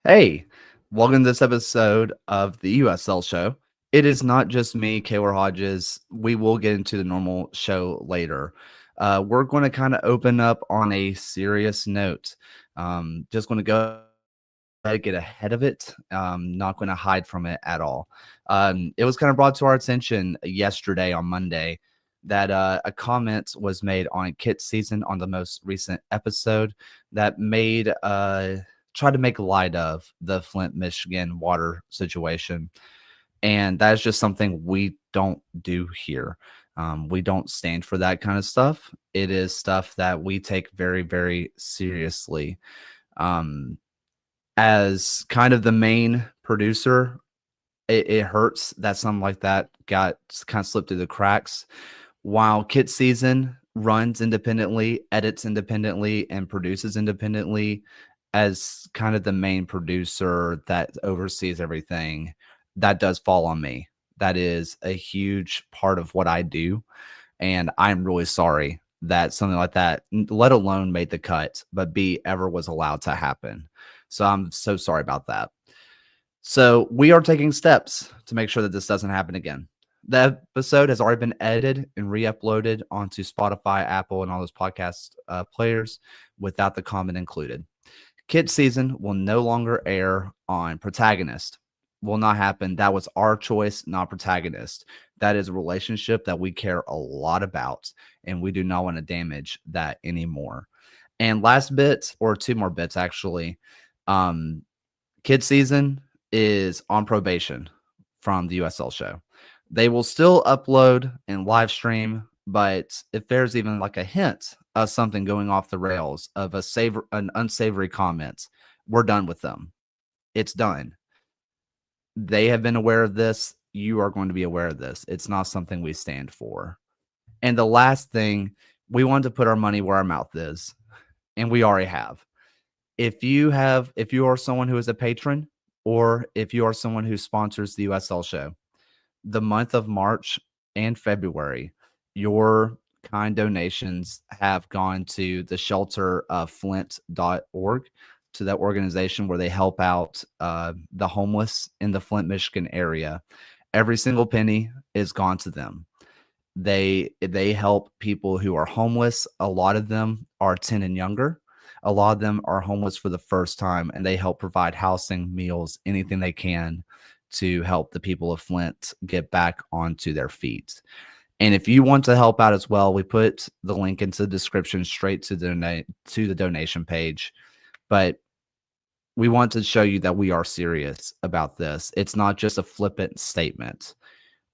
Hey, welcome to this episode of the USL show. It is not just me, Kaylor Hodges. We will get into the normal show later. We're going to kind of open up on a serious note. Just going to go ahead, get ahead of it. Not going to hide from it at all. It was kind of brought to our attention yesterday on Monday that a comment was made on Kit season on the most recent episode that made try to make light of the Flint, Michigan water situation. And that's just something we don't do here. We don't stand for that kind of stuff. It is stuff that we take very, very seriously. Um, as kind of the main producer, it hurts that something like that got kind of slipped through the cracks. While Kit Season runs independently, edits independently, and produces independently, as kind of the main producer that oversees everything, that does fall on me. That is a huge part of what I do. And I'm really sorry that something like that, let alone made the cut, but B, ever was allowed to happen. So I'm so sorry about that. So we are taking steps to make sure that this doesn't happen again. The episode has already been edited and re-uploaded onto Spotify, Apple, and all those podcast players without the comment included. Kid season will no longer air on Protagonist. Will not happen. That was our choice, not Protagonist. That is a relationship that we care a lot about, and we do not want to damage that anymore. And last bit, or two more bits actually. Kid season is on probation from the USL show. They will still upload and live stream, but if there's even like a hint of something going off the rails of an unsavory comment, we're done with them. It's done. They have been aware of this. You are going to be aware of this. It's not something we stand for. And the last thing, we want to put our money where our mouth is, and we already have. If you are someone who is a patron, or if you are someone who sponsors the USL show, the month of March and February, your kind donations have gone to the shelter of flint.org, to that organization where they help out the homeless in the Flint, Michigan area. Every single penny is gone to them. They help people who are homeless. A lot of them are 10 and younger. A lot of them are homeless for the first time, and they help provide housing, meals, anything they can to help the people of Flint get back onto their feet. And if you want to help out as well, we put the link into the description straight to the donation page. But we want to show you that we are serious about this. It's not just a flippant statement.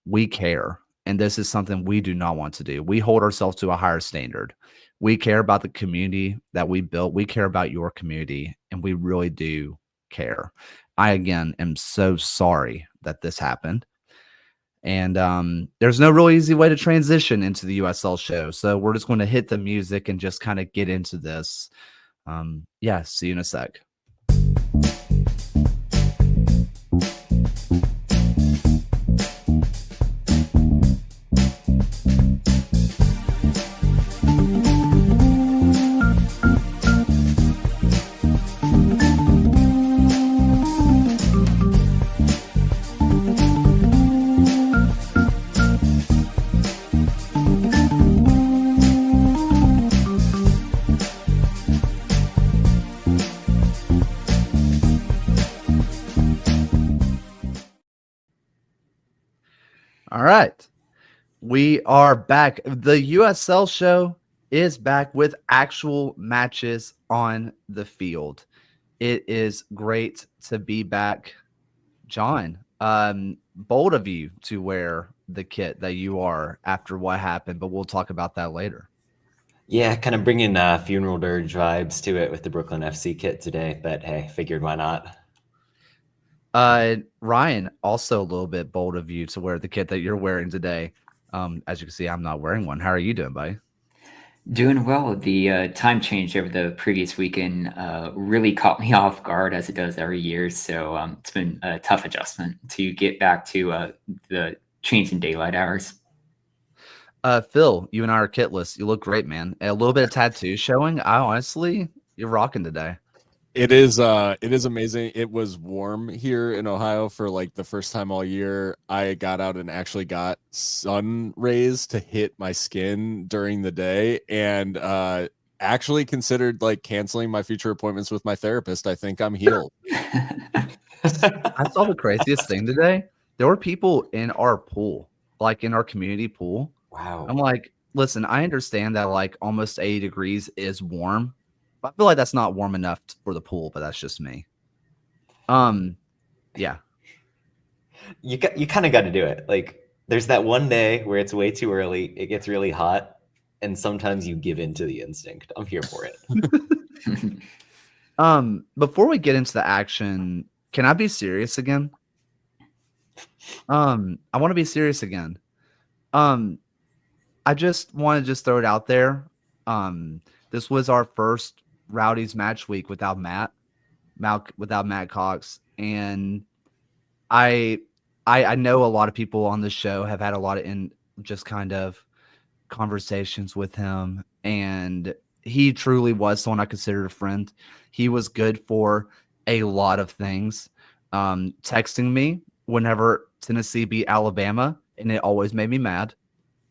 We care. And this is something we do not want to do. We hold ourselves to a higher standard. We care about the community that we built. We care about your community, and we really do care. I, again, am so sorry that this happened. And there's no real easy way to transition into the USL show. So we're just going to hit the music and just kind of get into this. Yeah, see you in a sec. All right. We are back. The USL show is back with actual matches on the field. It is great to be back. John, bold of you to wear the kit that you are after what happened, but we'll talk about that later. Yeah, kind of bringing funeral dirge vibes to it with the Brooklyn FC kit today, but hey, figured why not? Ryan, also a little bit bold of you to wear the kit that you're wearing today. As you can see, I'm not wearing one. How are you doing, buddy? Doing well. The time change over the previous weekend really caught me off guard, as it does every year. So it's been a tough adjustment to get back to the change in daylight hours. Phil, you and I are kitless. You look great, man. A little bit of tattoo showing. You're rocking today. It is amazing. It was warm here in Ohio for like the first time all year. I got out and actually got sun rays to hit my skin during the day, and actually considered like canceling my future appointments with my therapist. I think I'm healed. I saw the craziest thing today. There were people in our pool, like in our community pool. Wow. I'm like, listen, I understand that like almost 80 degrees is warm, but I feel like that's not warm enough for the pool, but that's just me. Yeah. You kind of got to do it. Like there's that one day where it's way too early, it gets really hot, and sometimes you give in to the instinct. I'm here for it. Before we get into the action, can I be serious again? I want to be serious again. I just want to just throw it out there. This was our first Rowdies match week without Matt Cox, and I know a lot of people on the show have had a lot of just kind of conversations with him, and he truly was someone I considered a friend. He was good for a lot of things. Texting me whenever Tennessee beat Alabama, and it always made me mad.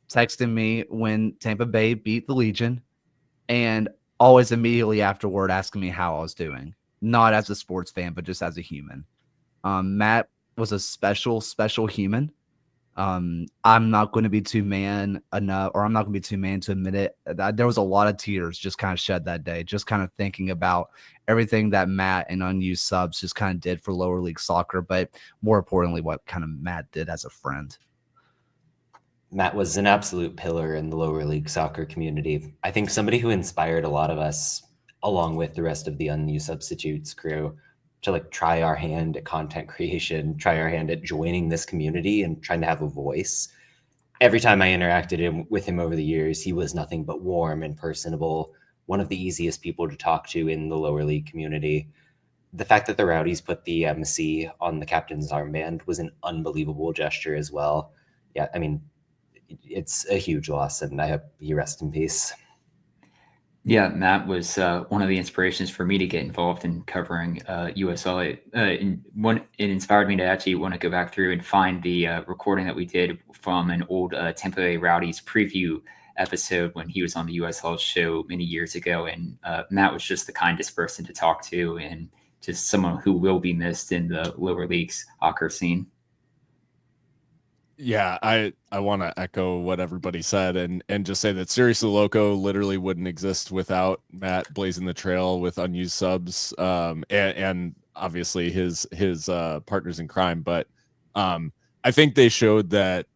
Texting me when Tampa Bay beat the Legion, and always immediately afterward asking me how I was doing. Not as a sports fan, but just as a human. Matt was a special human. I'm not going to be too man enough, or I'm not going to be too man to admit it. There was a lot of tears just kind of shed that day, just kind of thinking about everything that Matt and unused subs just kind of did for lower league soccer, but more importantly, what kind of Matt did as a friend. Matt was an absolute pillar in the lower league soccer community. I think somebody who inspired a lot of us, along with the rest of the unused substitutes crew, to like try our hand at content creation, try our hand at joining this community and trying to have a voice. Every time I interacted with him over the years, he was nothing but warm and personable, one of the easiest people to talk to in the lower league community. The fact that the Rowdies put the MC on the captain's armband was an unbelievable gesture as well. Yeah, I mean, it's a huge loss, and I hope he rests in peace. Yeah, Matt was one of the inspirations for me to get involved in covering USL. It inspired me to actually want to go back through and find the recording that we did from an old Tampa Bay Rowdies preview episode when he was on the USL show many years ago. And Matt was just the kindest person to talk to, and just someone who will be missed in the lower leagues soccer scene. Yeah, I want to echo what everybody said and just say that Seriously Loco literally wouldn't exist without Matt blazing the trail with unused subs, and obviously his partners in crime. But I think they showed that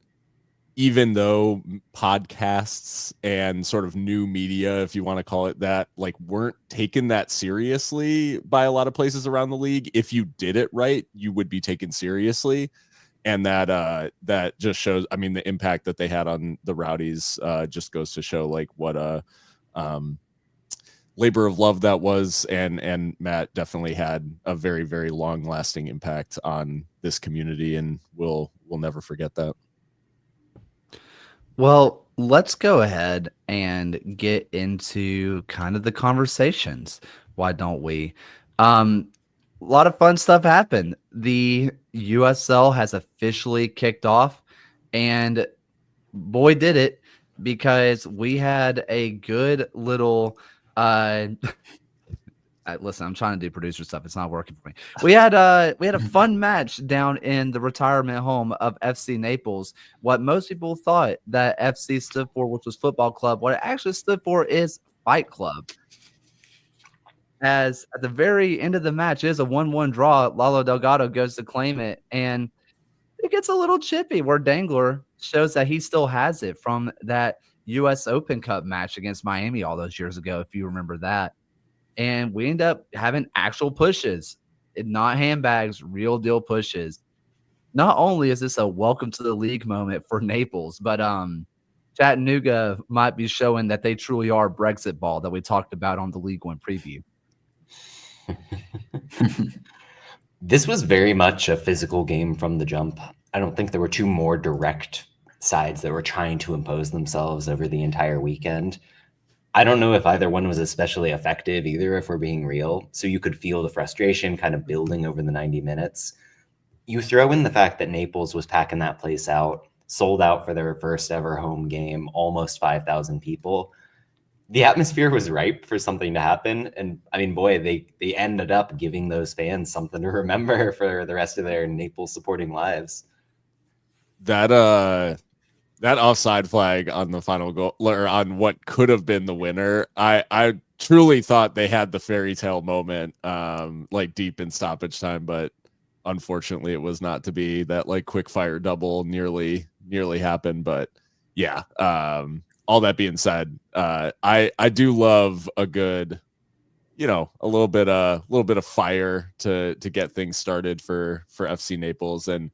even though podcasts and sort of new media, if you want to call it that, like weren't taken that seriously by a lot of places around the league, if you did it right, you would be taken seriously. And that just shows, I mean, the impact that they had on the Rowdies just goes to show like what a labor of love that was. And Matt definitely had a very, very long lasting impact on this community, and we'll never forget that. Well, let's go ahead and get into kind of the conversations. Why don't we? A lot of fun stuff happened. The USL has officially kicked off, and boy, did it, because we had a good little listen, I'm trying to do producer stuff. It's not working for me. We had a fun match down in the retirement home of FC Naples. What most people thought that FC stood for, which was football club, what it actually stood for is fight club. As at the very end of the match is a 1-1 draw, Lalo Delgado goes to claim it, and it gets a little chippy where Dangler shows that he still has it from that U.S. Open Cup match against Miami all those years ago, if you remember that. And we end up having actual pushes, not handbags, real deal pushes. Not only is this a welcome to the league moment for Naples, but Chattanooga might be showing that they truly are Brexit ball that we talked about on the League One preview. This was very much a physical game from the jump. I don't think there were two more direct sides that were trying to impose themselves over the entire weekend. I don't know if either one was especially effective either, if we're being real. So you could feel the frustration kind of building over the 90 minutes. You throw in the fact that Naples was packing that place out, sold out for their first ever home game, almost 5,000 people. The atmosphere was ripe for something to happen. And I mean, boy, they ended up giving those fans something to remember for the rest of their Naples supporting lives. That offside flag on the final goal, or on what could have been the winner, I truly thought they had the fairy tale moment, like deep in stoppage time, but unfortunately it was not to be. That like quick fire double nearly happened, but yeah. All that being said, I do love a good, a little bit of fire to get things started for FC Naples. And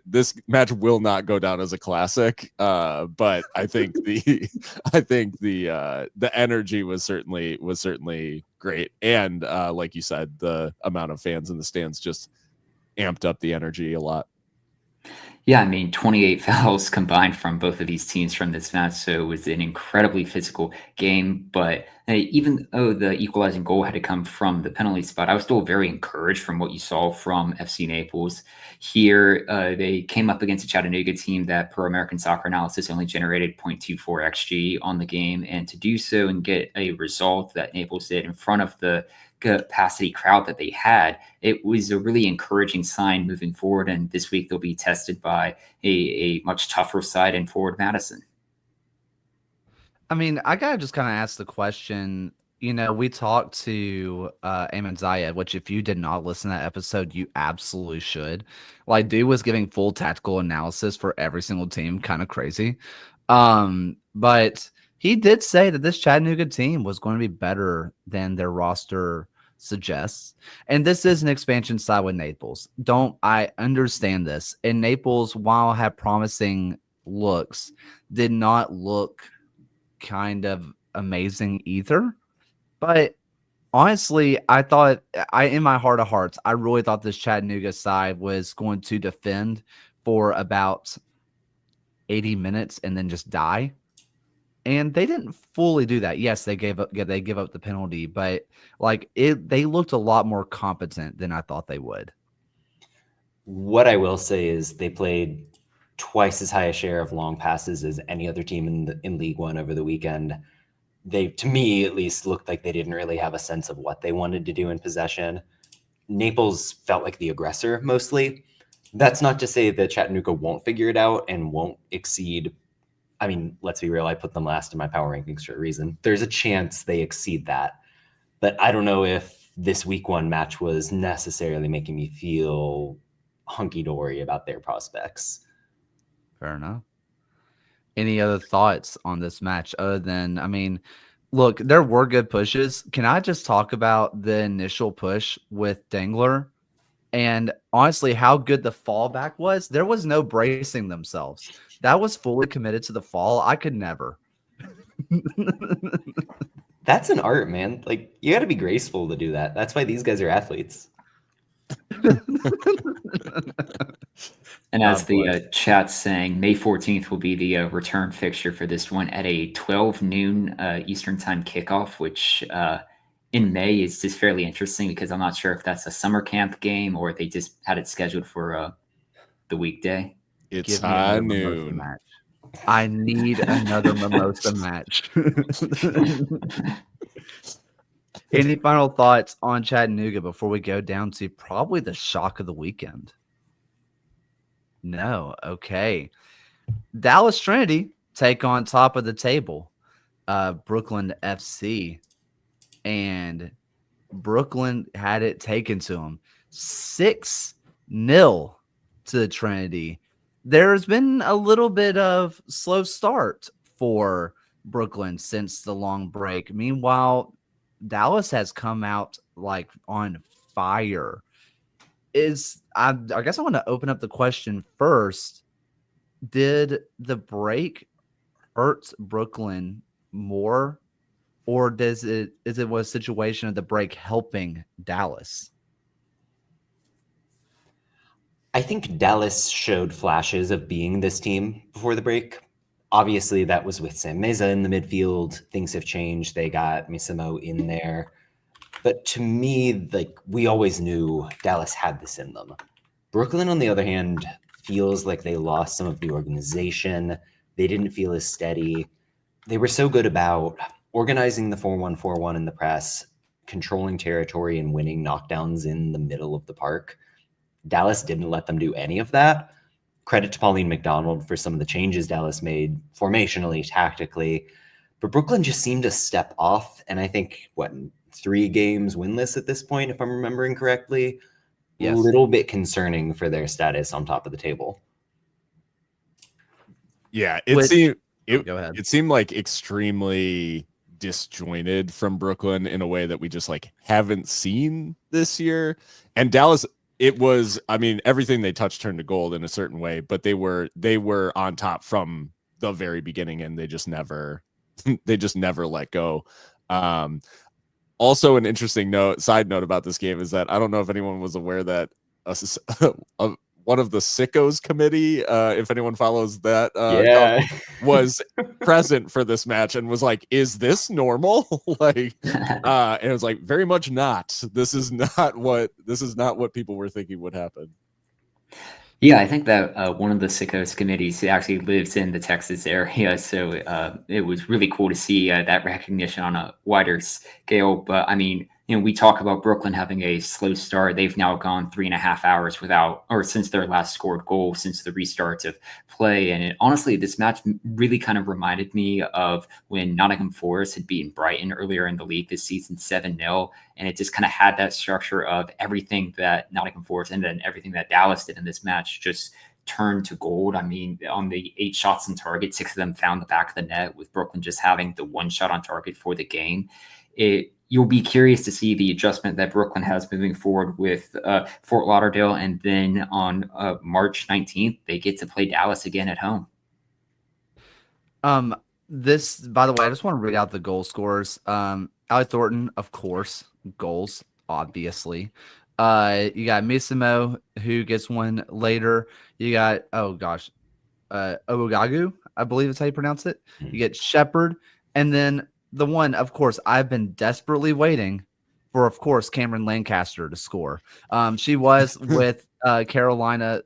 this match will not go down as a classic, but I think the energy was certainly great. And like you said, the amount of fans in the stands just amped up the energy a lot. Yeah, I mean, 28 fouls combined from both of these teams from this match. So it was an incredibly physical game. But even though the equalizing goal had to come from the penalty spot, I was still very encouraged from what you saw from FC Naples. Here, they came up against a Chattanooga team that, per American Soccer Analysis, only generated 0.24 XG on the game. And to do so and get a result that Naples did in front of the capacity crowd that they had, it was a really encouraging sign moving forward. And this week they'll be tested by a much tougher side in Forward Madison. I mean, I gotta just kind of ask the question. We talked to Eamon Zayed, which if you did not listen to that episode, you absolutely should. Like, dude was giving full tactical analysis for every single team, kind of crazy. But he did say that this Chattanooga team was going to be better than their roster suggests. And this is an expansion side with Naples. I understand this. And Naples, while have promising looks, did not look kind of amazing either. But honestly, in my heart of hearts, I really thought this Chattanooga side was going to defend for about 80 minutes and then just die. And they didn't fully do that. Yes, they give up the penalty, but they looked a lot more competent than I thought they would. What I will say is they played twice as high a share of long passes as any other team in League One over the weekend. They, to me at least, looked like they didn't really have a sense of what they wanted to do in possession. Naples felt like the aggressor mostly. That's not to say that Chattanooga won't figure it out and won't exceed. I mean, let's be real, I put them last in my power rankings for a reason. There's a chance they exceed that. But I don't know if this week one match was necessarily making me feel hunky-dory about their prospects. Fair enough. Any other thoughts on this match other than, I mean, look, there were good pushes. Can I just talk about the initial push with Dangler and honestly how good the fallback was? There was no bracing themselves. That was fully committed to the fall. I could never. That's an art, man. Like, you got to be graceful to do that. That's why these guys are athletes. And as the chat's saying, May 14th will be the return fixture for this one at a 12 noon Eastern time kickoff, which in May is just fairly interesting because I'm not sure if that's a summer camp game or they just had it scheduled for the weekday. It's high noon. Match. I need another mimosa match. Any final thoughts on Chattanooga before we go down to probably the shock of the weekend? No. Okay. Dallas Trinity take on top of the table, Brooklyn FC. And Brooklyn had it taken to them 6-0 to the Trinity. There's been a little bit of slow start for Brooklyn since the long break. Meanwhile, Dallas has come out like on fire. I guess I want to open up the question first. Did the break hurt Brooklyn more, or is it a situation of the break helping Dallas? I think Dallas showed flashes of being this team before the break. Obviously, that was with Sam Meza in the midfield. Things have changed. They got Misimo in there. But to me, like, we always knew Dallas had this in them. Brooklyn, on the other hand, feels like they lost some of the organization. They didn't feel as steady. They were so good about organizing the 4-1-4-1 in the press, controlling territory, and winning knockdowns in the middle of the park. Dallas didn't let them do any of that. Credit to Pauline McDonald for some of the changes Dallas made formationally, tactically. But Brooklyn just seemed to step off. And I think, 3 games winless at this point, if I'm remembering correctly? Yes. A little bit concerning for their status on top of the table. Yeah, Go ahead. it seemed like extremely disjointed from Brooklyn in a way that we just like haven't seen this year. And Dallas, it was, I mean, everything they touched turned to gold in a certain way, but they were on top from the very beginning, and they just never let go. Also, an interesting side note about this game is that I don't know if anyone was aware that one of the Sickos committee, if anyone follows that, was present for this match and was like, "Is this normal?" And it was like, very much not. This is not what people were thinking would happen. Yeah, I think that one of the Sickos committees actually lives in the Texas area, so it was really cool to see that recognition on a wider scale. But I mean, we talk about Brooklyn having a slow start. They've now gone 3.5 hours since their last scored goal, since the restart of play. And honestly, this match really kind of reminded me of when Nottingham Forest had beaten Brighton earlier in the league this season 7-0. And it just kind of had that structure of everything that Nottingham Forest and then everything that Dallas did in this match just turned to gold. I mean, on the 8 shots on target, 6 of them found the back of the net, with Brooklyn just having the 1 shot on target for the game. You'll be curious to see the adjustment that Brooklyn has moving forward with Fort Lauderdale. And then on March 19th, they get to play Dallas again at home. This, by the way, I just want to read out the goal scorers. Allie Thornton, of course, goals, obviously. You got Misimo, who gets one later. You got, Obugagu, I believe is how you pronounce it. You get Shepard, and then the one, of course, I've been desperately waiting for, of course, Cameron Lancaster to score. She was with California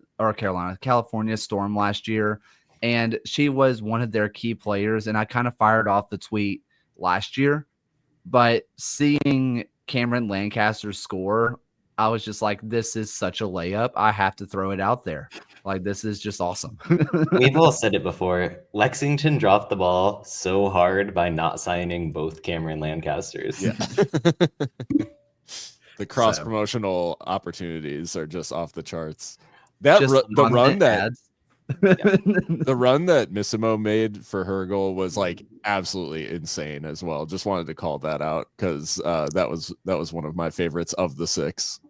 Storm last year, and she was one of their key players. And I kind of fired off the tweet last year, but seeing Cameron Lancaster score, I was just like, this is such a layup. I have to throw it out there. Like, this is just awesome. We've all said it before. Lexington dropped the ball so hard by not signing both Cameron Lancasters. Yeah. The cross-promotional opportunities are just off the charts. The run that Misimo made for her goal was like absolutely insane as well. Just wanted to call that out because that was one of my favorites of the 6.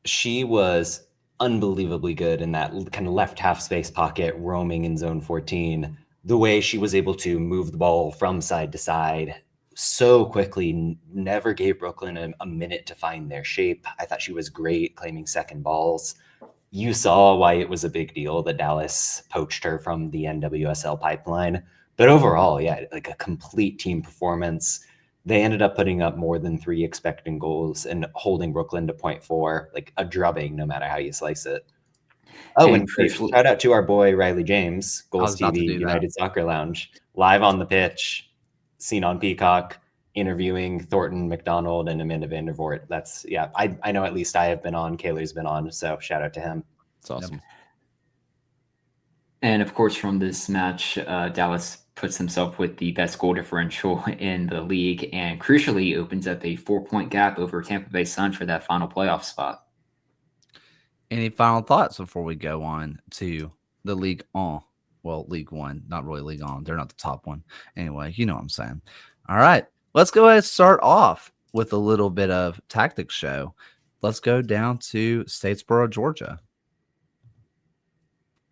She was unbelievably good in that kind of left half space pocket, roaming in zone 14. The way she was able to move the ball from side to side so quickly, never gave Brooklyn a minute to find their shape. I thought she was great claiming second balls. You saw why it was a big deal that Dallas poached her from the NWSL pipeline. But overall, yeah, like a complete team performance. They ended up putting up more than 3 expected goals and holding Brooklyn to 0.4, like a drubbing, no matter how you slice it. Oh, and shout out to our boy Riley James, Goals TV United Soccer Lounge, live on the pitch, seen on Peacock, interviewing Thornton, McDonald, and Amanda Vandervoort. That's, yeah, I know at least I have been on, Kayler's been on, so shout out to him. It's awesome. Yep. And of course, from this match, Dallas puts himself with the best goal differential in the league and crucially opens up a 4-point gap over Tampa Bay Sun for that final playoff spot. Any final thoughts before we go on to the League On? Well, League One, not really League On. They're not the top one. Anyway, you know what I'm saying. All right, let's go ahead and start off with a little bit of tactics show. Let's go down to Statesboro, Georgia.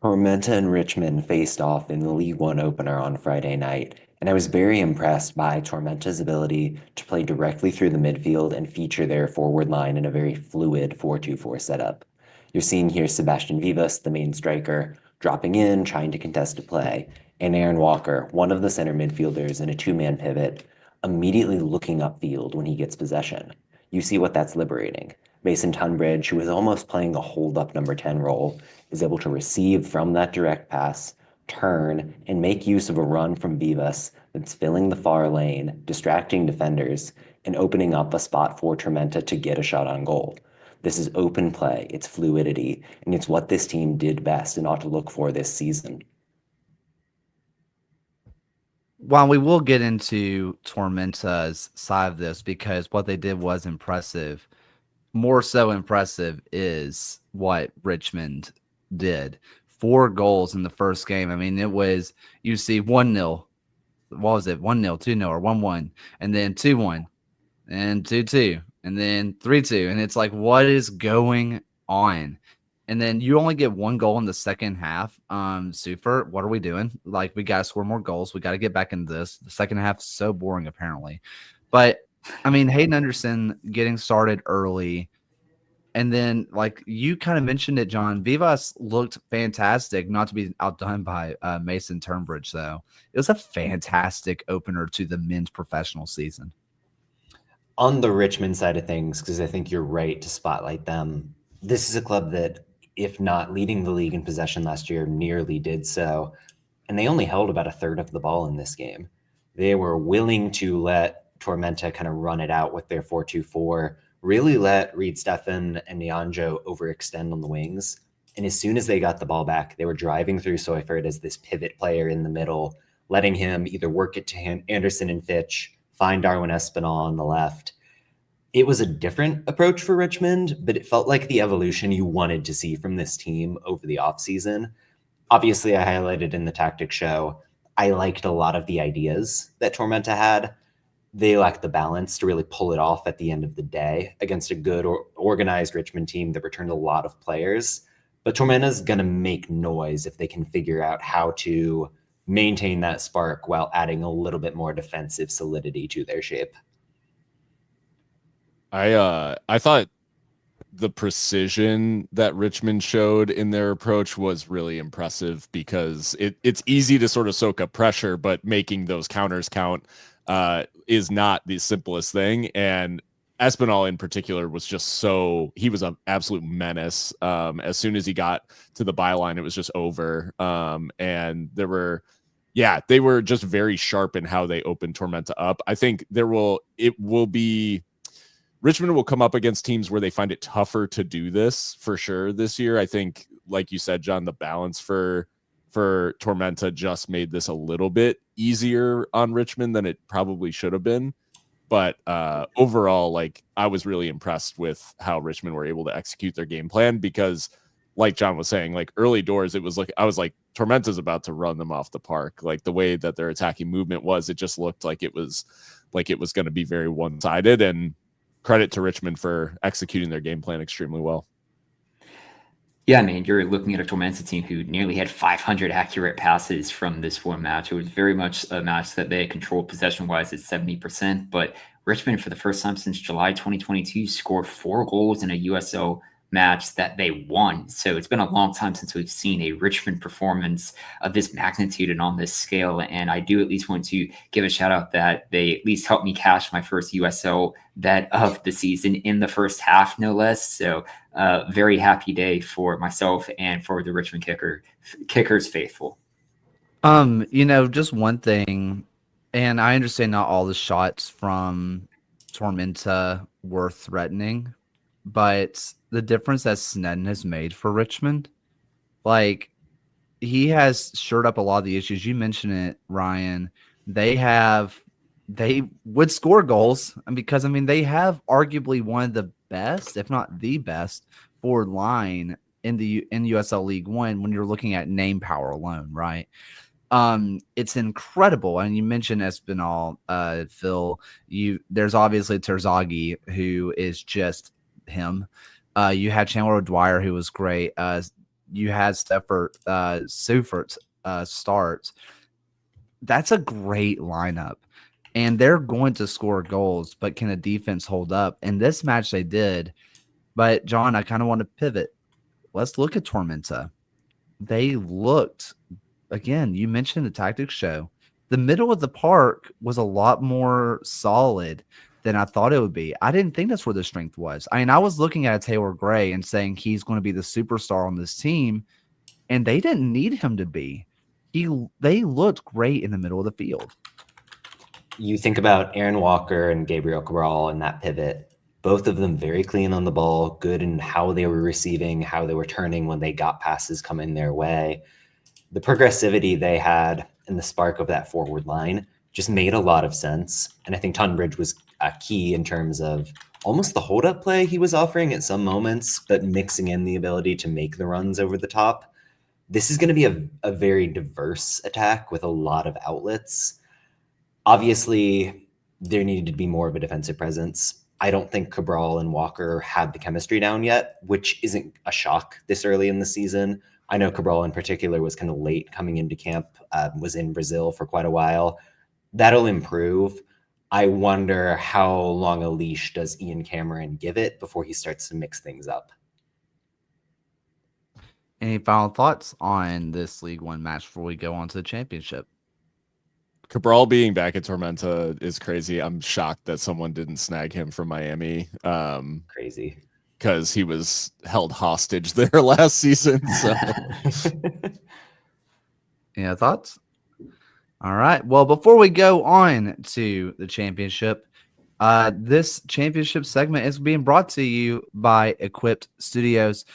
Tormenta and Richmond faced off in the League One opener on Friday night, and I was very impressed by Tormenta's ability to play directly through the midfield and feature their forward line in a very fluid 4-2-4 setup. You're seeing here Sebastian Vivas, the main striker, dropping in, trying to contest a play. and Aaron Walker, one of the center midfielders in a two-man pivot, immediately looking upfield when he gets possession. You see what that's liberating. Mason Tunbridge, who is almost playing a hold-up number 10 role, is able to receive from that direct pass, turn, and make use of a run from Vivas that's filling the far lane, distracting defenders, and opening up a spot for Tormenta to get a shot on goal. This is open play, it's fluidity, and it's what this team did best and ought to look for this season. While we will get into Tormenta's side of this because what they did was impressive, more so impressive is what Richmond did. 4 goals in the first game. I mean, it was, you see 1-0. What was it? 1-0, 2-0, or 1-1, and then 2-1, and 2-2, and then 3-2. And it's like, what is going on? And then you only get 1 goal in the second half. Super, what are we doing? Like, we got to score more goals. We got to get back into this. The second half is so boring, apparently. But, I mean, Hayden Anderson getting started early. And then, like you kind of mentioned it, John, Vivas looked fantastic, not to be outdone by Mason Turnbridge, though. It was a fantastic opener to the men's professional season. On the Richmond side of things, because I think you're right to spotlight them, this is a club that, if not leading the league in possession last year, nearly did so. And they only held about a third of the ball in this game. They were willing to let Tormenta kind of run it out with their 4-2-4, really let Reed Steffen and Nyanjo overextend on the wings. And as soon as they got the ball back, they were driving through Seufert as this pivot player in the middle, letting him either work it to him, Anderson and Fitch, find Darwin Espinal on the left. It was a different approach for Richmond, but it felt like the evolution you wanted to see from this team over the offseason. Obviously, I highlighted in the tactics show, I liked a lot of the ideas that Tormenta had. They lacked the balance to really pull it off at the end of the day against a good or organized Richmond team that returned a lot of players. But Tormenta's going to make noise if they can figure out how to maintain that spark while adding a little bit more defensive solidity to their shape. I thought the precision that Richmond showed in their approach was really impressive because it's easy to sort of soak up pressure, but making those counters count is not the simplest thing. And Espinal in particular was just he was an absolute menace. As soon as he got to the byline, it was just over. And they were just very sharp in how they opened Tormenta up. I think Richmond will come up against teams where they find it tougher to do this for sure this year. I think, like you said, John, the balance for Tormenta just made this a little bit easier on Richmond than it probably should have been. But overall, like, I was really impressed with how Richmond were able to execute their game plan because, like John was saying, like early doors, it was like, I was like, Tormenta's about to run them off the park. Like the way that their attacking movement was, it just looked like it was going to be very one-sided. And credit to Richmond for executing their game plan extremely well. Yeah, I mean, you're looking at a Tormenta team who nearly had 500 accurate passes from this one match. It was very much a match that they controlled possession-wise at 70%, but Richmond, for the first time since July 2022, scored 4 goals in a USL match that they won. So it's been a long time since we've seen a Richmond performance of this magnitude and on this scale. And I do at least want to give a shout out that they at least helped me cash my first USL bet of the season in the first half, no less. So very happy day for myself and for the Richmond kickers faithful. Just one thing, and I understand not all the shots from Tormenta were threatening, but the difference that Sneddon has made for Richmond, like, he has shored up a lot of the issues. You mentioned it, Ryan. They would score goals because, they have arguably one of the best, if not the best, forward line in USL League One when you're looking at name power alone, right? It's incredible. And you mentioned Espinal, Phil. There's obviously Terzaghi, who is just him. You had Chandler O'Dwyer, who was great. You had Seufert starts. That's a great lineup. And they're going to score goals, but can a defense hold up? In this match, they did. But, John, I kind of want to pivot. Let's look at Tormenta. They looked again, you mentioned the tactics show. The middle of the park was a lot more solid than I thought it would be. I didn't think that's where the strength was. I mean, I was looking at Taylor Gray and saying he's going to be the superstar on this team, and they didn't need him to be. They looked great in the middle of the field. You think about Aaron Walker and Gabriel Cabral and that pivot, both of them very clean on the ball, good in how they were receiving, how they were turning when they got passes coming their way. The progressivity they had and the spark of that forward line just made a lot of sense. And I think Tunbridge was a key in terms of almost the hold-up play he was offering at some moments, but mixing in the ability to make the runs over the top. This is going to be a very diverse attack with a lot of outlets. Obviously, there needed to be more of a defensive presence. I don't think Cabral and Walker had the chemistry down yet, which isn't a shock this early in the season. I know Cabral in particular was kind of late coming into camp, was in Brazil for quite a while. That'll improve. I wonder how long a leash does Ian Cameron give it before he starts to mix things up. Any final thoughts on this League One match before we go on to the championship? Cabral being back at Tormenta is crazy. I'm shocked that someone didn't snag him from Miami. Crazy. Because he was held hostage there last season. So, any thoughts? All right. Well, before we go on to the championship, this championship segment is being brought to you by Equipped Studios.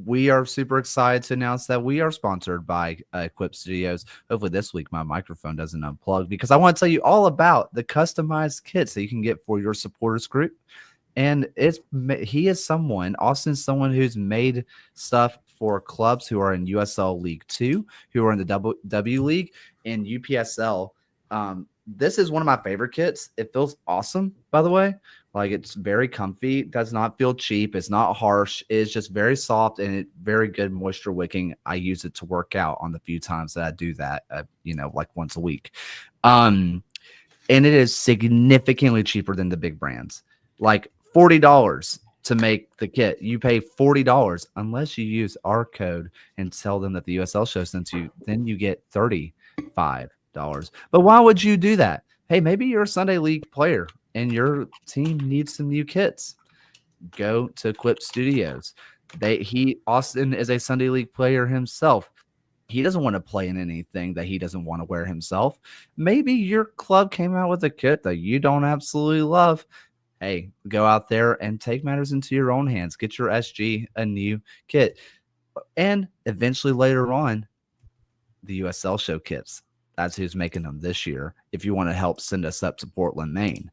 We are super excited to announce that we are sponsored by Equipped Studios. Hopefully this week my microphone doesn't unplug, because I want to tell you all about the customized kits that you can get for your supporters group. And Austin's someone who's made stuff for clubs who are in USL League 2, who are in the W League, and UPSL. This is one of my favorite kits. It feels awesome, by the way. Like, it's very comfy, does not feel cheap, it's not harsh, it's just very soft and it very good moisture wicking. I use it to work out on the few times that I do that, like once a week. And it is significantly cheaper than the big brands. Like $40 to make the kit. You pay $40 unless you use our code and tell them that the USL show sent you. Then you get $35. But why would you do that? Hey, maybe you're a Sunday League player and your team needs some new kits. Go to Equip Studios. Austin is a Sunday League player himself. He doesn't want to play in anything that he doesn't want to wear himself. Maybe your club came out with a kit that you don't absolutely love. Hey, go out there and take matters into your own hands. Get your SG a new kit. And eventually later on, the USL show kits. That's who's making them this year. If you want to help send us up to Portland, Maine,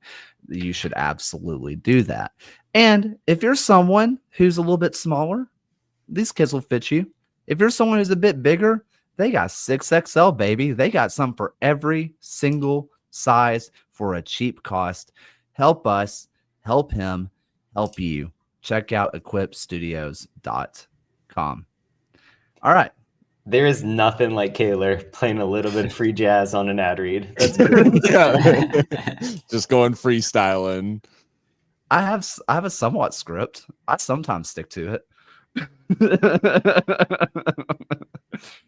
you should absolutely do that. And if you're someone who's a little bit smaller, these kits will fit you. If you're someone who's a bit bigger, they got 6XL, baby. They got some for every single size for a cheap cost. Help us, help him, help you. Check out equipstudios.com. All right. There is nothing like Kaler playing a little bit of free jazz on an ad read. That's yeah. Just going freestyling. I have a somewhat script. I sometimes stick to it.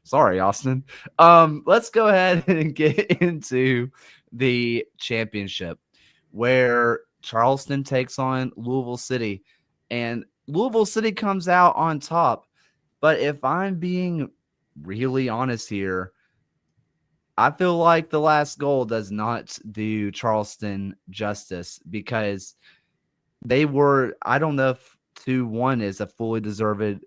Sorry, Austin. Let's go ahead and get into the championship, where Charleston takes on Louisville City, and Louisville City comes out on top. But if I'm being really honest here, I feel like the last goal does not do Charleston justice, because they were, I don't know if 2-1 is a fully deserved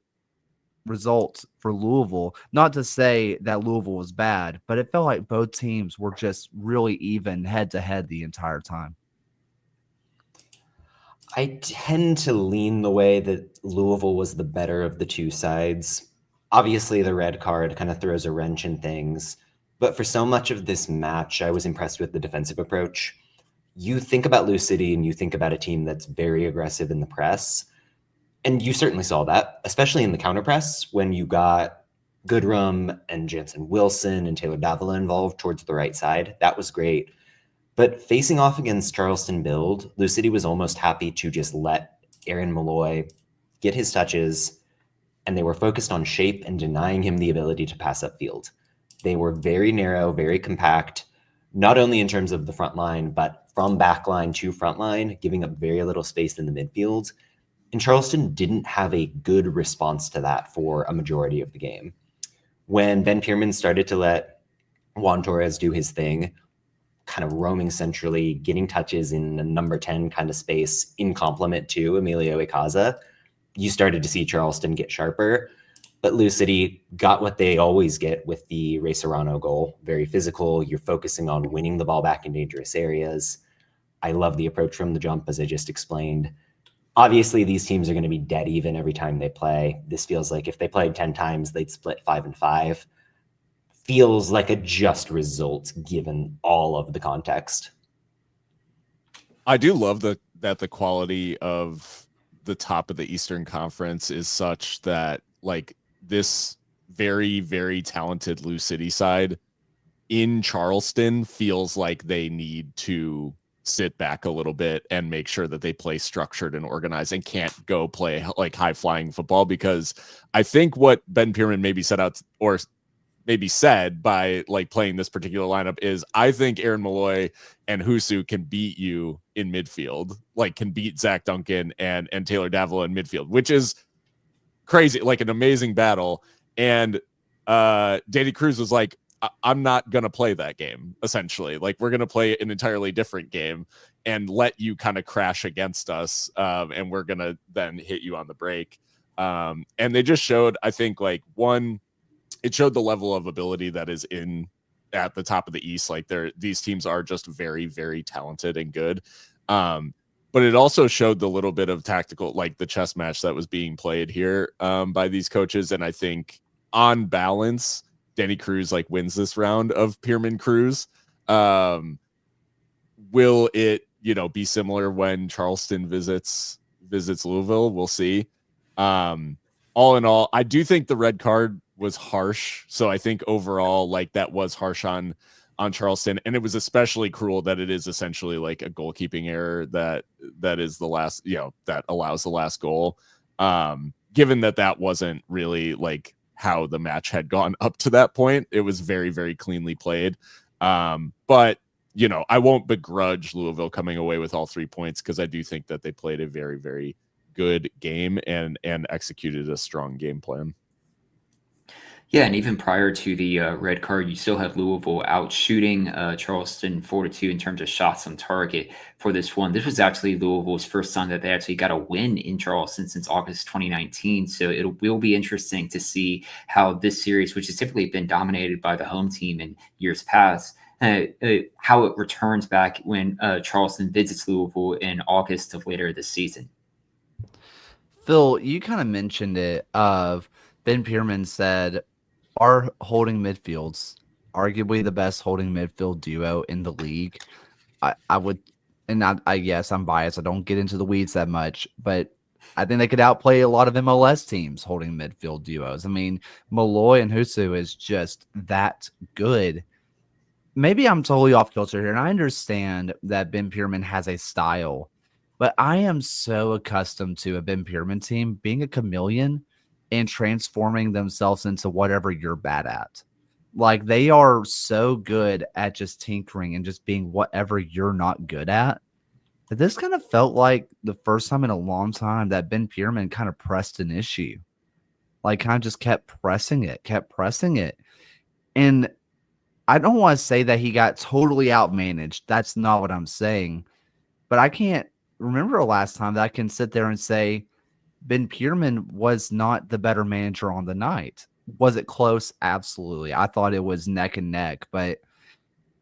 result for Louisville. Not to say that Louisville was bad, but it felt like both teams were just really even head to head the entire time. I tend to lean the way that Louisville was the better of the two sides. Obviously, the red card kind of throws a wrench in things, but for so much of this match, I was impressed with the defensive approach. You think about Lou City and you think about a team that's very aggressive in the press, and you certainly saw that, especially in the counter press when you got Goodrum and Jansen Wilson and Taylor Davila involved towards the right side. That was great. But facing off against Charleston Build, Lou City was almost happy to just let Aaron Malloy get his touches, and they were focused on shape and denying him the ability to pass upfield. They were very narrow, very compact, not only in terms of the front line, but from back line to front line, giving up very little space in the midfield. And Charleston didn't have a good response to that for a majority of the game. When Ben Pierman started to let Juan Torres do his thing, kind of roaming centrally, getting touches in a number 10 kind of space in complement to Emilio Icaza, you started to see Charleston get sharper. But Lou City got what they always get with the Ray Serrano goal. Very physical. You're focusing on winning the ball back in dangerous areas. I love the approach from the jump, as I just explained. Obviously, these teams are going to be dead even every time they play. This feels like if they played 10 times, they'd split 5-5. Feels like a just result given all of the context. I do love that the quality of the top of the Eastern Conference is such that like this very, very talented Lou City side in Charleston feels like they need to sit back a little bit and make sure that they play structured and organized and can't go play like high flying football, because I think what Ben Pierman maybe set out or maybe said by like playing this particular lineup is, I think Aaron Malloy and Husu can beat you in midfield, like can beat Zach Duncan and Taylor Davila in midfield, which is crazy, like an amazing battle. And Danny Cruz was like, I'm not going to play that game, essentially. Like, we're going to play an entirely different game and let you kind of crash against us. And we're going to then hit you on the break. And they just showed, I think, like, one, it showed the level of ability that is in at the top of the East. Like, these teams are just very, very talented and good. But it also showed the little bit of tactical, like the chess match that was being played here by these coaches. And I think on balance, Danny Cruz like wins this round of Pierman Cruz. Will it, be similar when Charleston visits Louisville? We'll see. All in all, I do think the red card was harsh. So I think overall, like, that was harsh on Charleston, and it was especially cruel that it is essentially like a goalkeeping error that is the last, that allows the last goal. Given that wasn't really like how the match had gone up to that point, it was very, very cleanly played. But I won't begrudge Louisville coming away with all 3 points, because I do think that they played a very, very good game and executed a strong game plan. Yeah, and even prior to the red card, you still had Louisville out shooting Charleston 4-2 in terms of shots on target for this one. This was actually Louisville's first time that they actually got a win in Charleston since August 2019. So it will be interesting to see how this series, which has typically been dominated by the home team in years past, how it returns back when Charleston visits Louisville in August of later this season. Phil, you kind of mentioned it. Ben Pierman said, our holding midfields, arguably the best holding midfield duo in the league. I would, and I guess I'm biased. I don't get into the weeds that much, but I think they could outplay a lot of MLS teams holding midfield duos. I mean, Malloy and Husu is just that good. Maybe I'm totally off kilter here, and I understand that Ben Pierman has a style, but I am so accustomed to a Ben Pierman team being a chameleon and transforming themselves into whatever you're bad at. Like, they are so good at just tinkering and just being whatever you're not good at. That this kind of felt like the first time in a long time that Ben Pierman kind of pressed an issue. Like, kind of just kept pressing it. And I don't want to say that he got totally outmanaged. That's not what I'm saying. But I can't remember the last time that I can sit there and say Ben Pierman was not the better manager on the night. Was it close? Absolutely. I thought it was neck and neck, but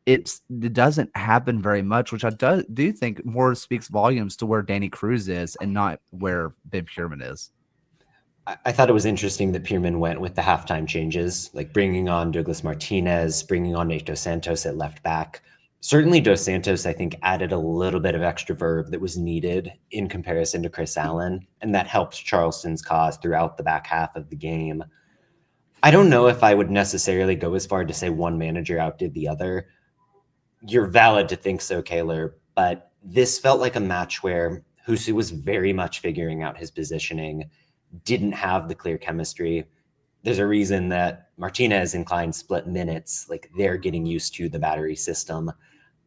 it doesn't happen very much, which I do think more speaks volumes to where Danny Cruz is and not where Ben Pierman is. I thought it was interesting that Pierman went with the halftime changes, like bringing on Douglas Martinez, bringing on Nate Dos Santos at left back. Certainly Dos Santos, I think, added a little bit of extra verve that was needed in comparison to Chris Allen, and that helped Charleston's cause throughout the back half of the game. I don't know if I would necessarily go as far to say one manager outdid the other. You're valid to think so, Kaylor, but this felt like a match where Husu was very much figuring out his positioning, didn't have the clear chemistry. there's a reason that Martinez and Klein split minutes. Like, they're getting used to the battery system.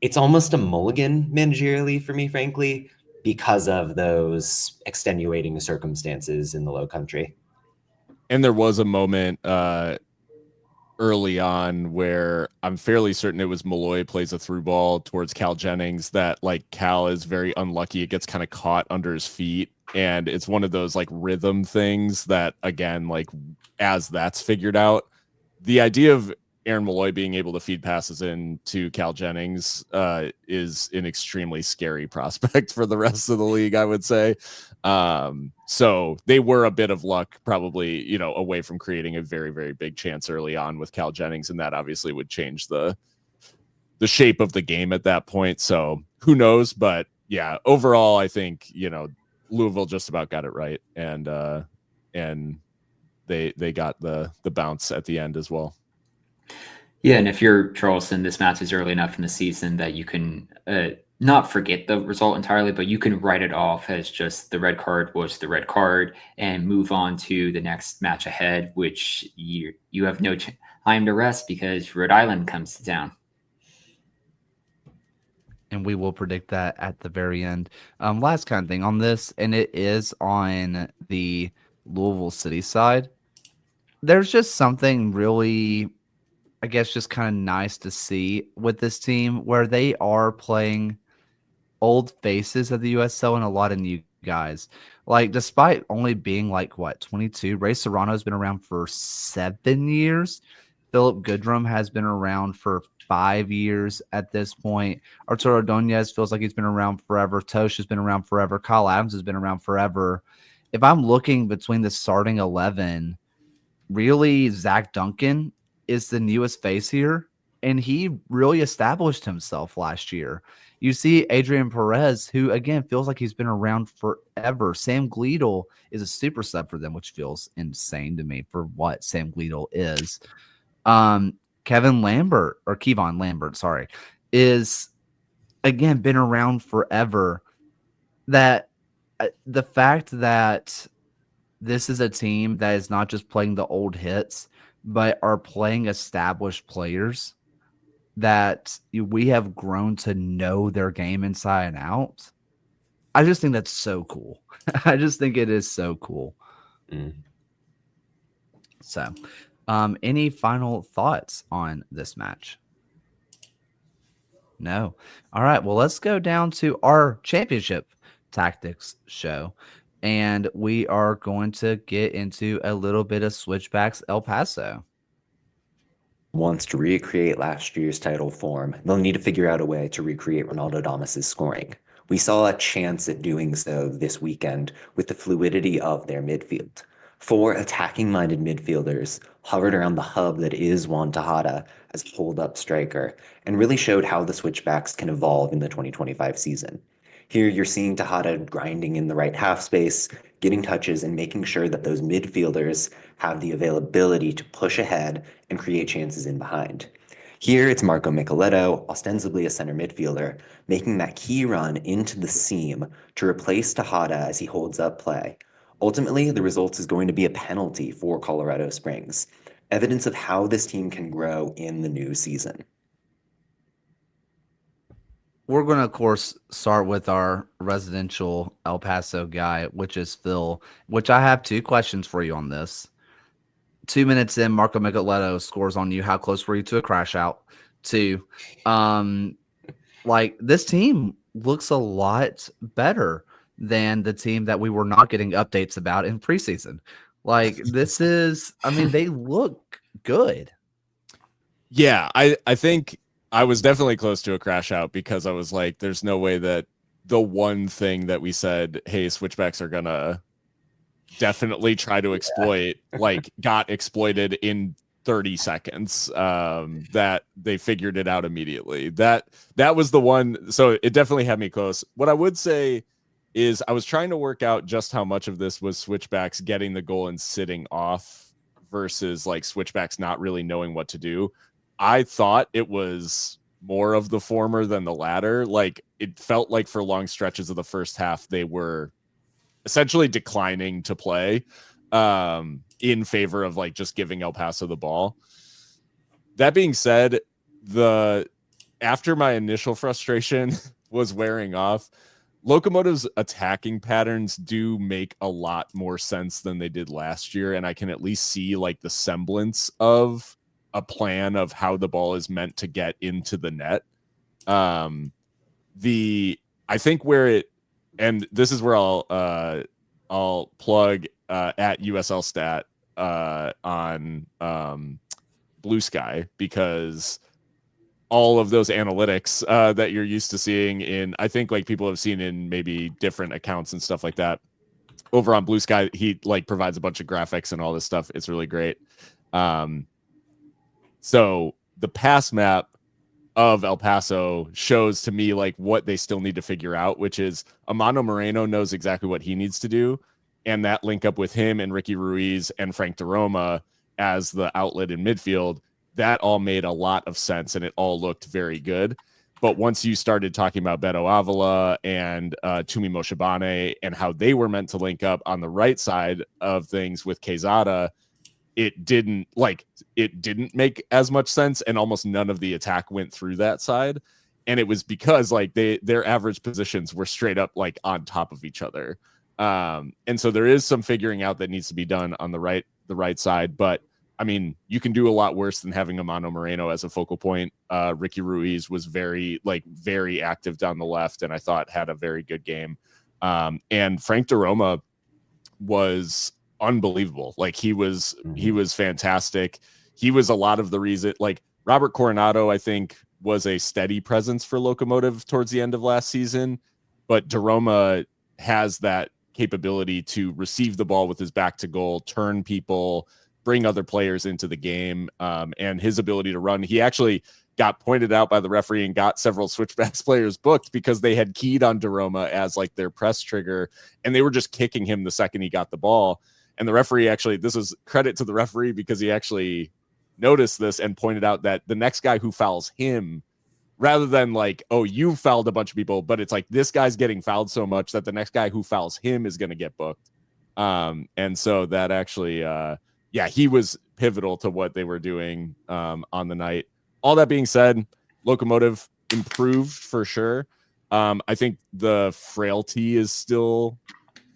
It's almost a mulligan managerially for me, frankly, because of those extenuating circumstances in the Low Country. And there was a moment early on where I'm fairly certain it was Malloy plays a through ball towards Cal Jennings that like Cal is very unlucky. It gets kind of caught under his feet. And it's one of those like rhythm things that, again, like as that's figured out, the idea of Aaron Malloy being able to feed passes in to Cal Jennings is an extremely scary prospect for the rest of the league, I would say. So they were a bit of luck, probably, you know, away from creating a very, very big chance early on with Cal Jennings, and that obviously would change the shape of the game at that point. So who knows? But yeah, overall, I think, you know, Louisville just about got it right, and they got the bounce at the end as well. Yeah, and if you're Charleston, this match is early enough in the season that you can not forget the result entirely, but you can write it off as just the red card was the red card and move on to the next match ahead, which you have no time to rest because Rhode Island comes to town. And we will predict that at the very end. Last kind of thing on this, and it is on the Louisville City side. There's just something really, I guess, just kind of nice to see with this team where they are playing old faces of the USL and a lot of new guys. Like, despite only being like, what, 22, Ray Serrano's been around for 7 years. Philip Goodrum has been around for 5 years at this point. Arturo Ordonez feels like he's been around forever. Tosh has been around forever. Kyle Adams has been around forever. If I'm looking between the starting 11, really Zach Duncan is the newest face here, and he really established himself last year. You see Adrian Perez, who, again, feels like he's been around forever. Sam Gleadle is a super sub for them, which feels insane to me for what Sam Gleadle is. Kevon Lambert, sorry, is, again, been around forever. That the fact that this is a team that is not just playing the old hits, but are playing established players that we have grown to know their game inside and out. I just think that's so cool. I just think it is so cool. So, any final thoughts on this match? No. All right. Well, let's go down to our championship tactics show. And we are going to get into a little bit of Switchbacks El Paso. Wants to recreate last year's title form, they'll need to figure out a way to recreate Ronaldo Damas's scoring. We saw a chance at doing so this weekend with the fluidity of their midfield. 4 attacking-minded midfielders hovered around the hub that is Juan Tejada as a hold-up striker and really showed how the switchbacks can evolve in the 2025 season. Here you're seeing Tejada grinding in the right half space, getting touches, and making sure that those midfielders have the availability to push ahead and create chances in behind. Here it's Marco Micheletto, ostensibly a center midfielder, making that key run into the seam to replace Tejada as he holds up play. Ultimately, the result is going to be a penalty for Colorado Springs, evidence of how this team can grow in the new season. We're going to, of course, start with our residential El Paso guy, which is Phil, which I have 2 questions for you on this. 2 minutes in, Marco Micheletto scores on you. How close were you to a crash out? 2, like, this team looks a lot better than the team that we were not getting updates about in preseason. Like, this is, I mean, they look good. Yeah, I think I was definitely close to a crash out because I was like, there's no way that the one thing that we said, hey, switchbacks are gonna definitely try to exploit, like, got exploited in 30 seconds. That they figured it out immediately. That was the one. So it definitely had me close. What I would say is I was trying to work out just how much of this was switchbacks getting the goal and sitting off versus like switchbacks not really knowing what to do. I thought it was more of the former than the latter. Like, it felt like for long stretches of the first half, they were essentially declining to play. in favor of like just giving El Paso the ball. That being said, after my initial frustration was wearing off, Locomotive's attacking patterns do make a lot more sense than they did last year, and I can at least see like the semblance of a plan of how the ball is meant to get into the net. I think where it, and this is where I'll plug at USL Stat on Blue Sky, because all of those analytics that you're used to seeing in, I think like people have seen in maybe different accounts and stuff like that. Over on Blue Sky, he like provides a bunch of graphics and all this stuff. It's really great. So the pass map of El Paso shows to me like what they still need to figure out, which is Amando Moreno knows exactly what he needs to do. And that link up with him and Ricky Ruiz and Frank DeRoma as the outlet in midfield, that all made a lot of sense and it all looked very good. But once you started talking about Beto Avila and Tumi Moshibane and how they were meant to link up on the right side of things with Quezada, it didn't make as much sense, and almost none of the attack went through that side. And it was because like their average positions were straight up like on top of each other. And so there is some figuring out that needs to be done on the right side. But I mean, you can do a lot worse than having Amando Moreno as a focal point. Ricky Ruiz was very active down the left, and I thought had a very good game. And Frank DeRoma was unbelievable. Like he was fantastic. He was a lot of the reason. Like Robert Coronado, I think, was a steady presence for Locomotive towards the end of last season, but DeRoma has that capability to receive the ball with his back to goal, turn people, bring other players into the game, and his ability to run. He actually got pointed out by the referee and got several switchbacks players booked because they had keyed on DeRoma as like their press trigger, and they were just kicking him the second he got the ball. And the referee actually, this is credit to the referee because he actually noticed this and pointed out that the next guy who fouls him, rather than like, oh, you fouled a bunch of people, but it's like this guy's getting fouled so much that the next guy who fouls him is going to get booked. And so that actually, he was pivotal to what they were doing on the night. All that being said, Locomotive improved for sure. I think the frailty is still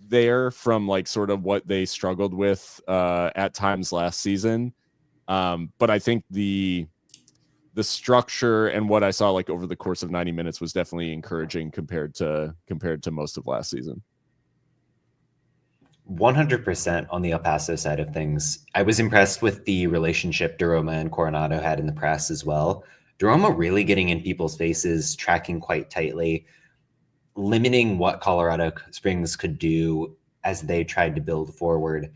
there from like sort of what they struggled with at times last season. But I think the structure and what I saw like over the course of 90 minutes was definitely encouraging compared to most of last season. 100% on the El Paso side of things. I was impressed with the relationship DeRoma and Coronado had in the press as well. DeRoma really getting in people's faces, tracking quite tightly, limiting what Colorado Springs could do as they tried to build forward.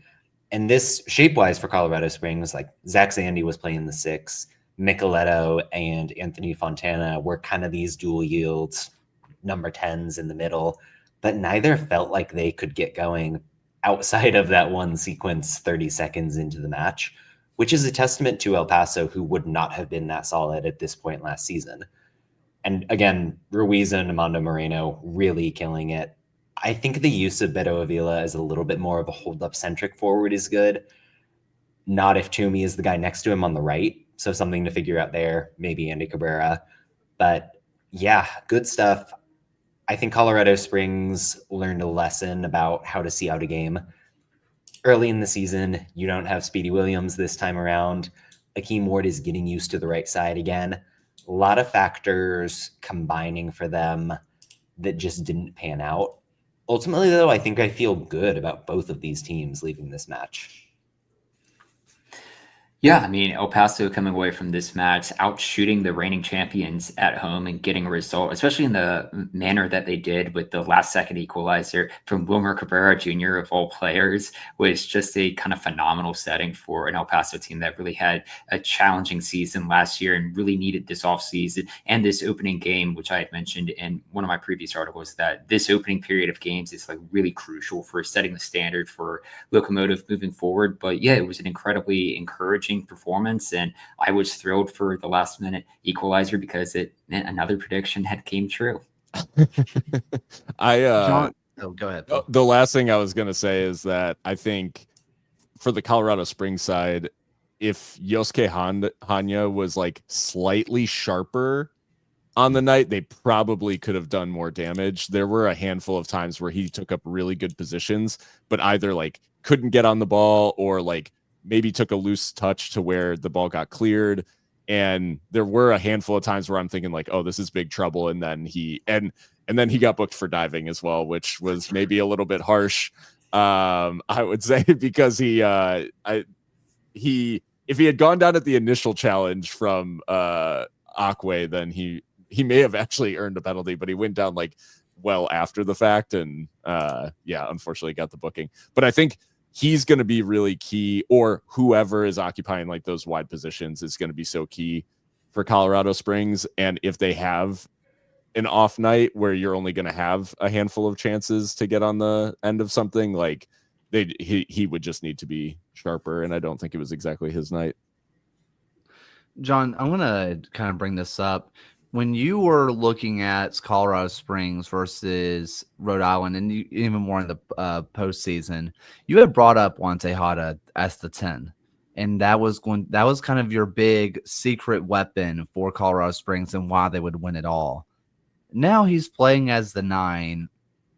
And this shape-wise for Colorado Springs, like Zach Zandy was playing the 6, Micheletto and Anthony Fontana were kind of these dual yields, number 10s in the middle, but neither felt like they could get going outside of that one sequence 30 seconds into the match, which is a testament to El Paso, who would not have been that solid at this point last season. And again, Ruiz and Amando Moreno really killing it. I think the use of Beto Avila as a little bit more of a hold-up centric forward is good. Not if Toomey is the guy next to him on the right. So something to figure out there, maybe Andy Cabrera. But yeah, good stuff. I think Colorado Springs learned a lesson about how to see out a game. Early in the season, you don't have Speedy Williams this time around. Akeem Ward is getting used to the right side again. A lot of factors combining for them that just didn't pan out. Ultimately, though, I think I feel good about both of these teams leaving this match. Yeah, I mean, El Paso coming away from this match, out shooting the reigning champions at home and getting a result, especially in the manner that they did with the last second equalizer from Wilmer Cabrera Jr. of all players, was just a kind of phenomenal setting for an El Paso team that really had a challenging season last year and really needed this offseason and this opening game, which I had mentioned in one of my previous articles, that this opening period of games is like really crucial for setting the standard for Locomotive moving forward. But yeah, it was an incredibly encouraging performance, and I was thrilled for the last minute equalizer because it meant another prediction had came true. John, go ahead. The last thing I was going to say is that I think for the Colorado Springs side, if Yosuke Hanya was like slightly sharper on the night, they probably could have done more damage. There were a handful of times where he took up really good positions, but either like couldn't get on the ball or like maybe took a loose touch to where the ball got cleared. And there were a handful of times where I'm thinking like, oh, this is big trouble. And then he got booked for diving as well, which was maybe a little bit harsh. I would say because if he had gone down at the initial challenge from Aquay, then he may have actually earned a penalty, but he went down like well after the fact, and unfortunately got the booking. But I think he's going to be really key, or whoever is occupying like those wide positions is going to be so key for Colorado Springs. And if they have an off night where you're only going to have a handful of chances to get on the end of something, like he would just need to be sharper, and I don't think it was exactly his night. John, I'm going to kind of bring this up. When you were looking at Colorado Springs versus Rhode Island, and even more in the postseason, you had brought up Juan Tejada as the 10, and that was kind of your big secret weapon for Colorado Springs and why they would win it all. Now he's playing as the 9,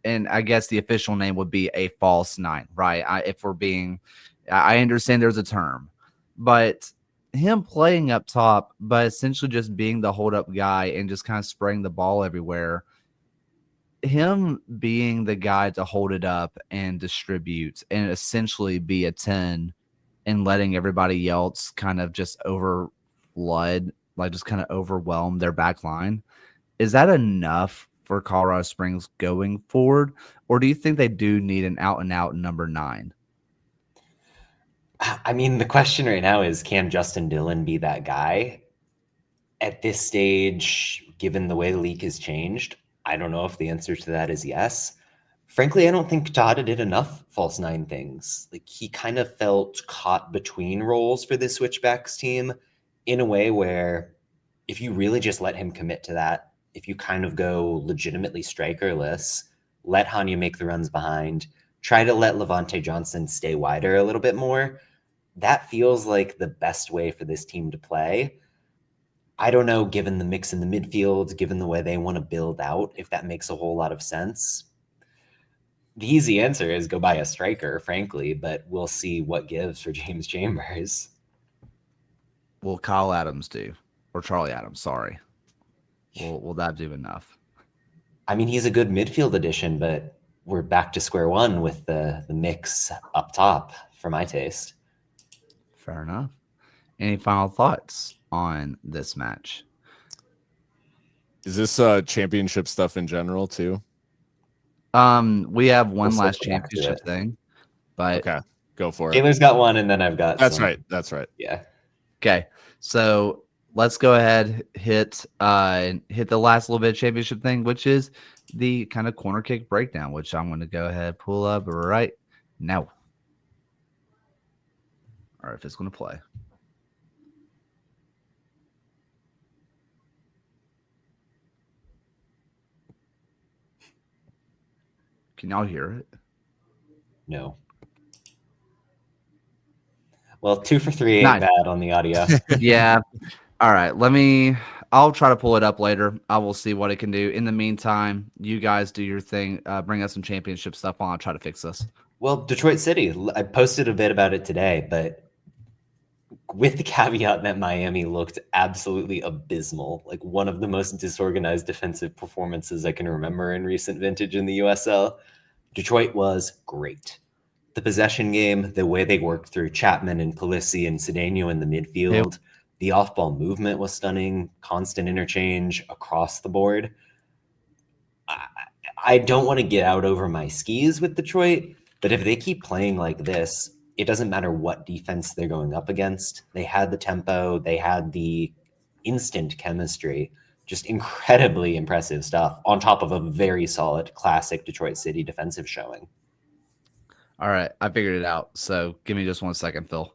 and I guess the official name would be a false 9, right? I understand there's a term, but him playing up top, but essentially just being the hold up guy and just kind of spraying the ball everywhere. Him being the guy to hold it up and distribute and essentially be a 10 and letting everybody else kind of just overflood, like just kind of overwhelm their back line. Is that enough for Colorado Springs going forward? Or do you think they do need an out and out number 9? I mean, the question right now is, can Justin Dillon be that guy? At this stage, given the way the league has changed, I don't know if the answer to that is yes. Frankly, I don't think Tejada did enough false 9 things. Like, he kind of felt caught between roles for this switchbacks team in a way where if you really just let him commit to that, if you kind of go legitimately strikerless, let Hanya make the runs behind, try to let Levante Johnson stay wider a little bit more, that feels like the best way for this team to play. I don't know, given the mix in the midfield, given the way they want to build out, if that makes a whole lot of sense. The easy answer is go buy a striker, frankly, but we'll see what gives for James Chambers. Will Kyle Adams do? Or Charlie Adams, sorry. Will that do enough? I mean, he's a good midfield addition, but we're back to square one with the mix up top, for my taste. Fair enough. Any final thoughts on this match? Is this championship stuff in general too? We have one We'll last circle back to championship it. thing, but Okay, go for it. Taylor's got one, and then I've got That's some. right. That's right. Yeah. okay. So let's go ahead hit the last little bit of championship thing, which is the kind of corner kick breakdown, which I'm going to go ahead pull up right now. All right, if it's going to play. Can y'all hear it? No. Well, 2 for 3 ain't Nice. bad on the audio. Yeah. All right. I'll try to pull it up later. I will see what it can do. In the meantime, you guys do your thing. Bring us some championship stuff on. I'll try to fix this. Well, Detroit City, I posted a bit about it today, but with the caveat that Miami looked absolutely abysmal, like one of the most disorganized defensive performances I can remember in recent vintage in the USL, Detroit was great. The possession game, the way they worked through Chapman and Pulisic and Cedeno in the midfield, the off-ball movement was stunning, constant interchange across the board. I don't want to get out over my skis with Detroit, but if they keep playing like this, it doesn't matter what defense they're going up against. They had the tempo, they had the instant chemistry, just incredibly impressive stuff on top of a very solid classic Detroit City defensive showing. All right. I figured it out. So give me just 1 second, Phil.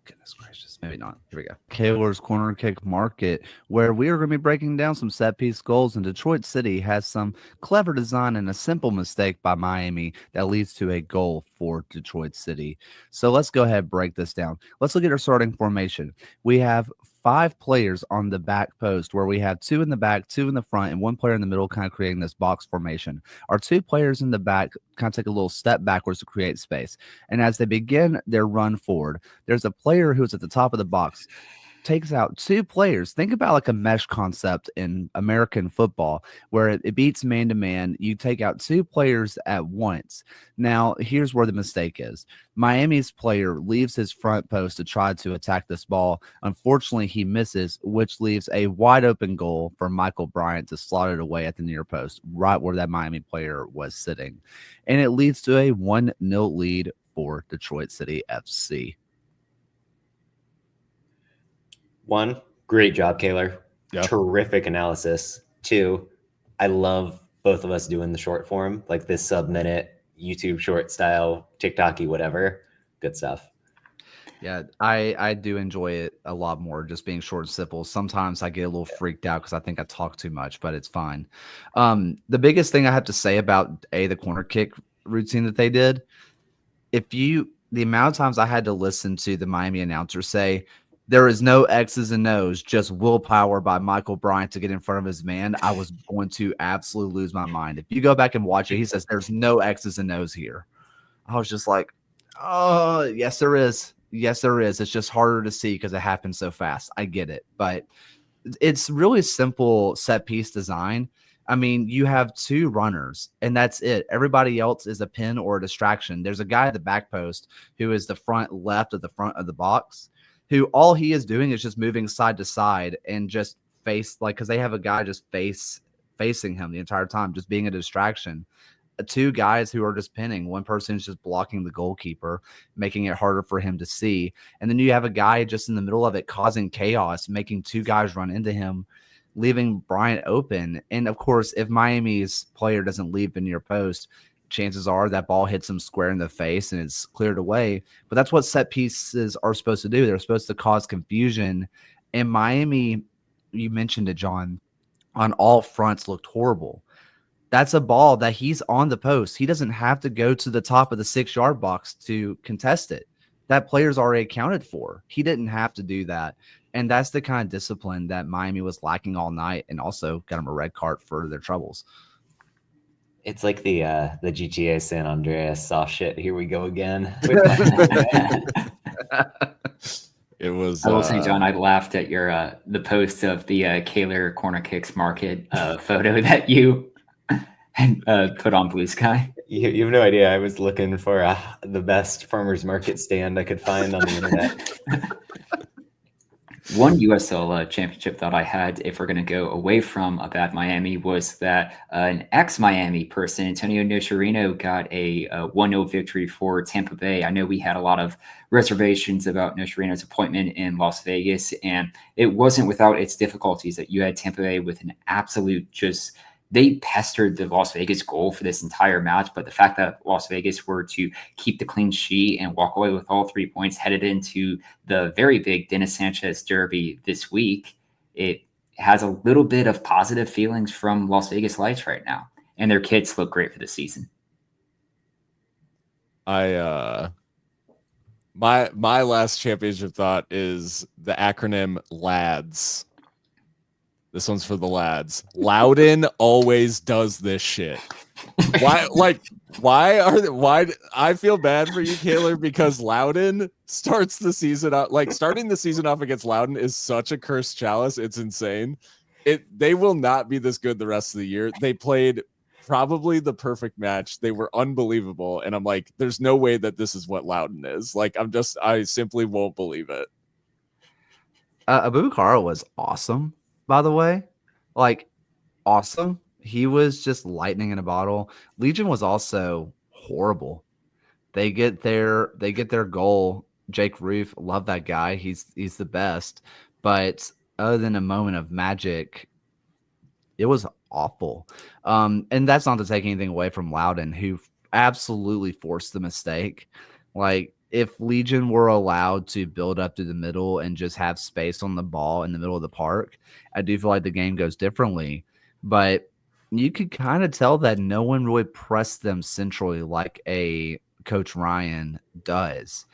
Goodness gracious Maybe not. Here we go. Kaler's Corner Kick Market, where we are going to be breaking down some set piece goals. And Detroit City has some clever design and a simple mistake by Miami that leads to a goal for Detroit City. So let's go ahead and break this down. Let's look at our starting formation. We have 5 players on the back post, where we have 2 in the back, 2 in the front, and 1 player in the middle, kind of creating this box formation. Our 2 players in the back kind of take a little step backwards to create space. And as they begin their run forward, there's a player who's at the top of the box, takes out 2 players. Think about like a mesh concept in American football where it beats man to man. You take out 2 players at once. Now, here's where the mistake is. Miami's player leaves his front post to try to attack this ball. Unfortunately, he misses, which leaves a wide open goal for Michael Bryant to slot it away at the near post, right where that Miami player was sitting. And it leads to a 1-0 lead for Detroit City FC. 1, great job, Kaler. Yeah. Terrific analysis. 2, I love both of us doing the short form, like this sub-minute YouTube short style, TikTok-y, whatever. Good stuff. Yeah, I do enjoy it a lot more, just being short and simple. Sometimes I get a little freaked out because I think I talk too much, but it's fine. The biggest thing I have to say about the corner kick routine that they did, the amount of times I had to listen to the Miami announcer say, there is no X's and O's, just willpower by Michael Bryant to get in front of his man, I was going to absolutely lose my mind. If you go back and watch it, he says there's no X's and O's here. I was just like, oh, yes, there is. Yes, there is. It's just harder to see because it happens so fast. I get it. But it's really simple set piece design. I mean, you have 2 runners, and that's it. Everybody else is a pin or a distraction. There's a guy at the back post who is the front left of the front of the box, who all he is doing is just moving side to side and just because they have a guy just facing him the entire time, just being a distraction. 2 guys who are just pinning. One person is just blocking the goalkeeper, making it harder for him to see. And then you have a guy just in the middle of it causing chaos, making 2 guys run into him, leaving Bryant open. And of course, if Miami's player doesn't leave the near post, chances are that ball hits him square in the face and it's cleared away. But that's what set pieces are supposed to do. They're supposed to cause confusion. And Miami, you mentioned it, John, on all fronts looked horrible. That's a ball that he's on the post. He doesn't have to go to the top of the 6-yard box to contest it. That player's already accounted for. He didn't have to do that. And that's the kind of discipline that Miami was lacking all night, and also got him a red card for their troubles. It's like the GTA San Andreas soft shit. Here we go again. It was. I will say, John, I laughed at your the post of the Kaler Corner Kicks Market photo that you put on Blue Sky. You have no idea. I was looking for the best farmers market stand I could find on the internet. One USL championship that I had, if we're going to go away from a bad Miami, was that an ex-Miami person, Antonio Nocerino, got a 1-0 victory for Tampa Bay. I know we had a lot of reservations about Nocerino's appointment in Las Vegas, and it wasn't without its difficulties that you had Tampa Bay with an absolute they pestered the Las Vegas goal for this entire match, but the fact that Las Vegas were to keep the clean sheet and walk away with all 3 points headed into the very big Dennis Sanchez derby this week, it has a little bit of positive feelings from Las Vegas Lights right now, and their kids look great for the season. My last championship thought is the acronym LADS. This one's for the lads. Loudon always does this shit. Why I feel bad for you, Kaler, because Loudon starts the season out, starting the season off against Loudon is such a cursed chalice. It's insane. They will not be this good the rest of the year. They played probably the perfect match. They were unbelievable. And I'm like, there's no way that this is what Loudon is. I simply won't believe it. Abubakar was awesome, by the way. Awesome. He was just lightning in a bottle. Legion was also horrible. They get their goal. Jake Roof, love that guy. He's the best. But other than a moment of magic, it was awful. And that's not to take anything away from Loudon, who absolutely forced the mistake. if Legion were allowed to build up to the middle and just have space on the ball in the middle of the park, I do feel like the game goes differently. But you could kind of tell that no one really pressed them centrally like a Coach Ryan does.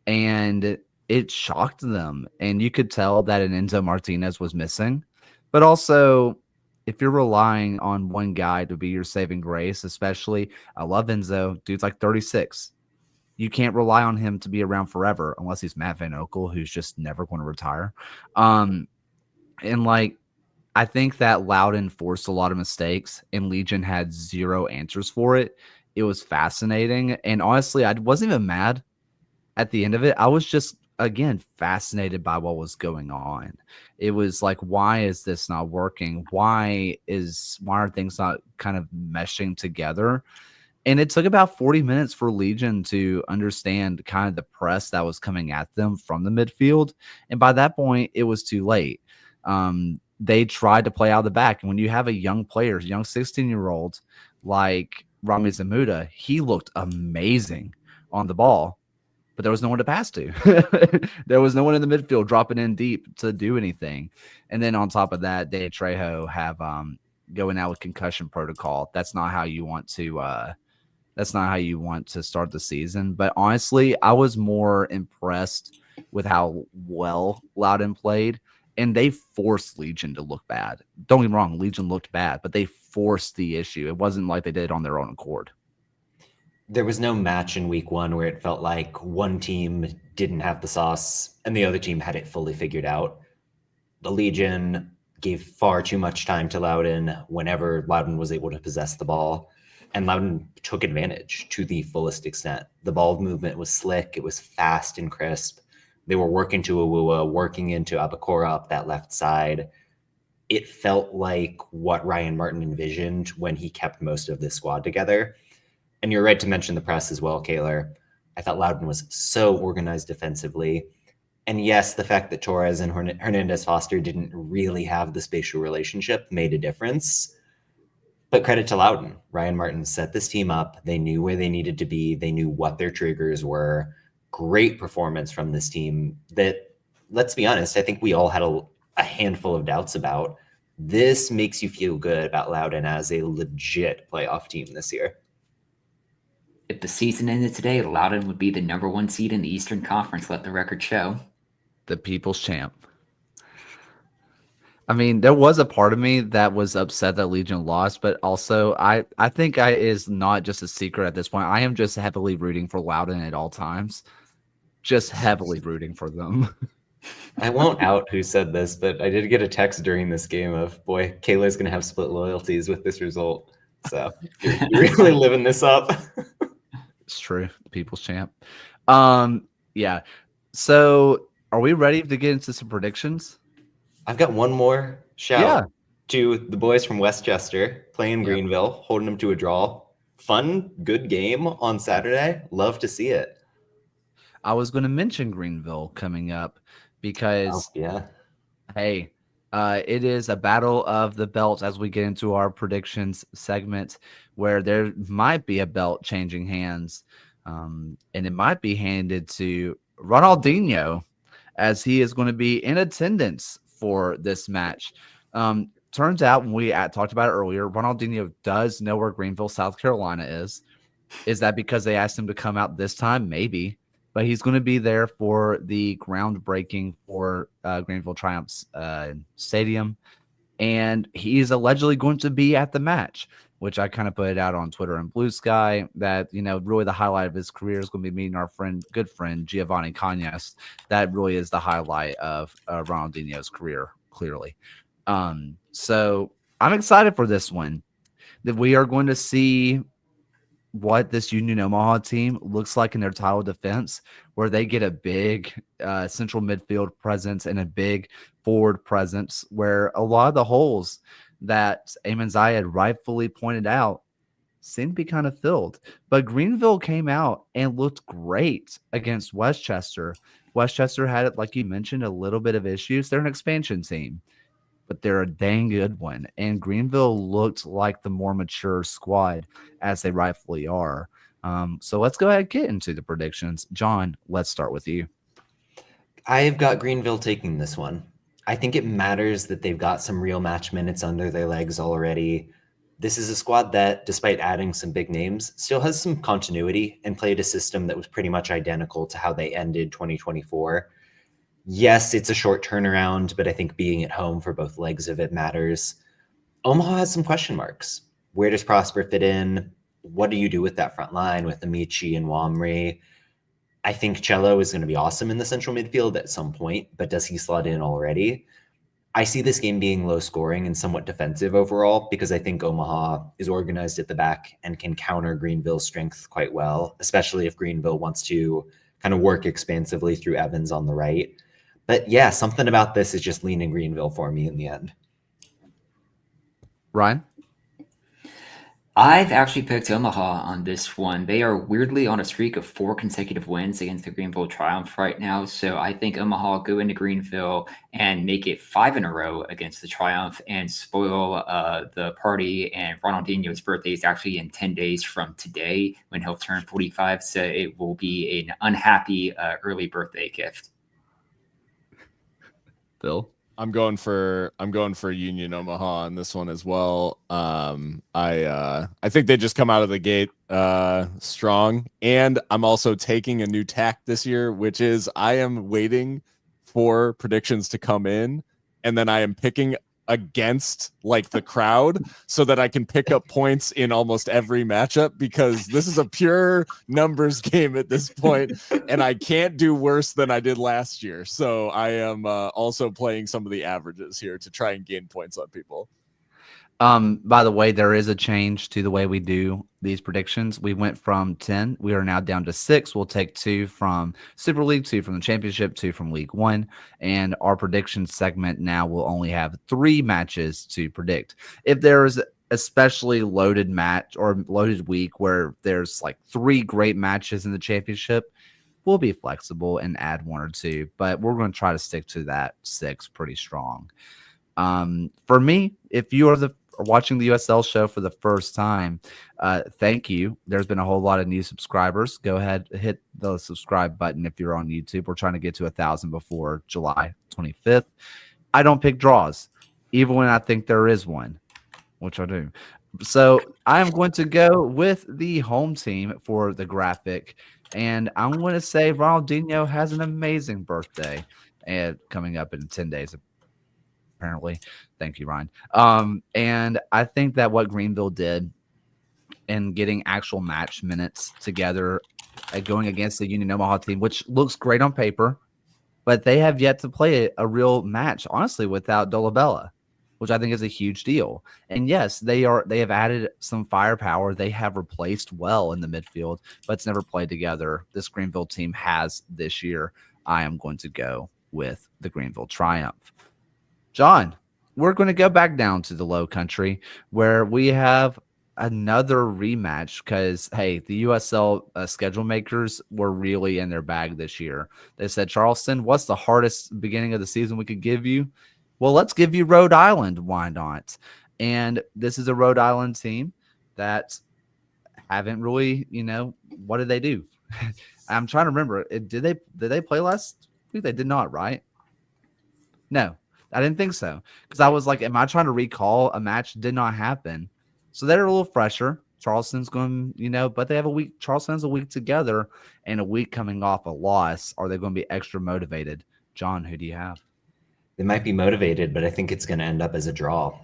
And it shocked them. And you could tell that an Enzo Martinez was missing. But also, if you're relying on one guy to be your saving grace, especially, I love Enzo. Dude's like 36. You can't rely on him to be around forever unless he's Matt Van Okel, who's just never going to retire. And like, I think that Loudon forced a lot of mistakes, and Legion had zero answers for it. It was fascinating, and honestly, I wasn't even mad at the end of it. I was just again fascinated by what was going on. It was like, why is this not working? Why are things not kind of meshing together? And it took about 40 minutes for Legion to understand kind of the press that was coming at them from the midfield. And by that point, it was too late. They tried to play out of the back. And when you have a young player, young 16-year-old like Rami Zamuda, he looked amazing on the ball, but there was no one to pass to. There was no one in the midfield dropping in deep to do anything. And then on top of that, Dave Trejo have going out with concussion protocol. That's not how you want to start the season. But honestly, I was more impressed with how well Loudon played, and they forced Legion to look bad. Don't get me wrong, Legion looked bad, but they forced the issue. It wasn't like they did it on their own accord. There was no match in week one where it felt like one team didn't have the sauce and the other team had it fully figured out. The Legion gave far too much time to Loudon whenever Loudon was able to possess the ball. And Loudon took advantage to the fullest extent. The ball movement was slick. It was fast and crisp. They were working to Awuwa, working into Abakora up that left side. It felt like what Ryan Martin envisioned when he kept most of this squad together. And you're right to mention the press as well, Kaylor. I thought Loudon was so organized defensively. And yes, the fact that Torres and Hernandez Foster didn't really have the spatial relationship made a difference. But credit to Loudon. Ryan Martin set this team up. They knew where they needed to be. They knew what their triggers were. Great performance from this team that, let's be honest, I think we all had a handful of doubts about. This makes you feel good about Loudon as a legit playoff team this year. If the season ended today, Loudon would be the number 1 seed in the Eastern Conference, let the record show. The people's champ. I mean, there was a part of me that was upset that Legion lost, but also I think is not just a secret at this point. I am just heavily rooting for Loudon at all times. Just heavily rooting for them. I won't out who said this, but I did get a text during this game of, boy, Kayla's going to have split loyalties with this result. So you're really living this up. It's true. The people's champ. Yeah. So are we ready to get into some predictions? I've got one more shout to the boys from Westchester playing Greenville, holding them to a draw. Fun, good game on Saturday. Love to see it. I was going to mention Greenville coming up because, hey, it is a battle of the belts as we get into our predictions segment where there might be a belt changing hands, and it might be handed to Ronaldinho as he is going to be in attendance for this match. Turns out when we talked about it earlier, Ronaldinho does know where Greenville, South Carolina is. Is that because they asked him to come out this time? Maybe. But he's going to be there for the groundbreaking for Greenville Triumph's stadium. And he's allegedly going to be at the match, which I kind of put it out on Twitter and Blue Sky that, really the highlight of his career is going to be meeting our good friend, Giovanni Cagnas. That really is the highlight of Ronaldinho's career, clearly. So I'm excited for this one. That we are going to see what this Union Omaha team looks like in their title defense, where they get a big central midfield presence and a big forward presence, where a lot of the holes that Eamon Zayed rightfully pointed out seem to be kind of filled. But Greenville came out and looked great against Westchester. Westchester had, like you mentioned, a little bit of issues. They're an expansion team, but they're a dang good one. And Greenville looked like the more mature squad, as they rightfully are. So let's go ahead and get into the predictions. John, let's start with you. I've got Greenville taking this one. I think it matters that they've got some real match minutes under their legs already. This is a squad that, despite adding some big names, still has some continuity and played a system that was pretty much identical to how they ended 2024. Yes, it's a short turnaround, but I think being at home for both legs of it matters. Omaha has some question marks. Where does Prosper fit in? What do you do with that front line with Amici and Wamri? I think Cello is going to be awesome in the central midfield at some point, but does he slot in already? I see this game being low scoring and somewhat defensive overall because I think Omaha is organized at the back and can counter Greenville's strength quite well, especially if Greenville wants to kind of work expansively through Evans on the right. But yeah, something about this is just leaning Greenville for me in the end. Ryan? I've actually picked Omaha on this one. They are weirdly on a streak of 4 consecutive wins against the Greenville Triumph right now. So I think Omaha go into Greenville and make it 5 in a row against the Triumph and spoil the party. And Ronaldinho's birthday is actually in 10 days from today when he'll turn 45. So it will be an unhappy early birthday gift. Bill? I'm going for Union Omaha on this one as well. I think they just come out of the gate strong, and I'm also taking a new tack this year, which is I am waiting for predictions to come in, and then I am picking against like the crowd so that I can pick up points in almost every matchup, because this is a pure numbers game at this point and I can't do worse than I did last year. So I am also playing some of the averages here to try and gain points on people. By the way, there is a change to the way we do these predictions. We went from 10. We are now down to 6. We'll take 2 from Super League, 2 from the Championship, 2 from League One. And our prediction segment now will only have 3 matches to predict. If there is especially loaded match or loaded week where there's like 3 great matches in the Championship, we'll be flexible and add 1 or 2. But we're going to try to stick to that 6 pretty strong. For me, if you are watching the USL show for the first time, thank you. There's been a whole lot of new subscribers. Go ahead, hit the subscribe button if you're on YouTube. We're trying to get to 1,000 before July 25th. I don't pick draws, even when I think there is one, which I do. So I'm going to go with the home team for the graphic, and I'm going to say Ronaldinho has an amazing birthday and coming up in 10 days. Apparently. Thank you, Ryan. And I think that what Greenville did in getting actual match minutes together, going against the Union Omaha team, which looks great on paper, but they have yet to play a real match, honestly, without Dolabella, which I think is a huge deal. And yes, they have added some firepower. They have replaced well in the midfield, but it's never played together. This Greenville team has this year. I am going to go with the Greenville Triumph. John, we're going to go back down to the Low Country where we have another rematch because, hey, the USL schedule makers were really in their bag this year. They said, Charleston, what's the hardest beginning of the season we could give you? Well, let's give you Rhode Island. Why not? And this is a Rhode Island team that haven't really, what did they do? I'm trying to remember. Did they play last week? They did not, right? No. I didn't think so because I was like, am I trying to recall a match? Did not happen. So they're a little fresher. Charleston's going, but they have a week. Charleston has a week together and a week coming off a loss. Are they going to be extra motivated? John, who do you have? They might be motivated, but I think it's going to end up as a draw.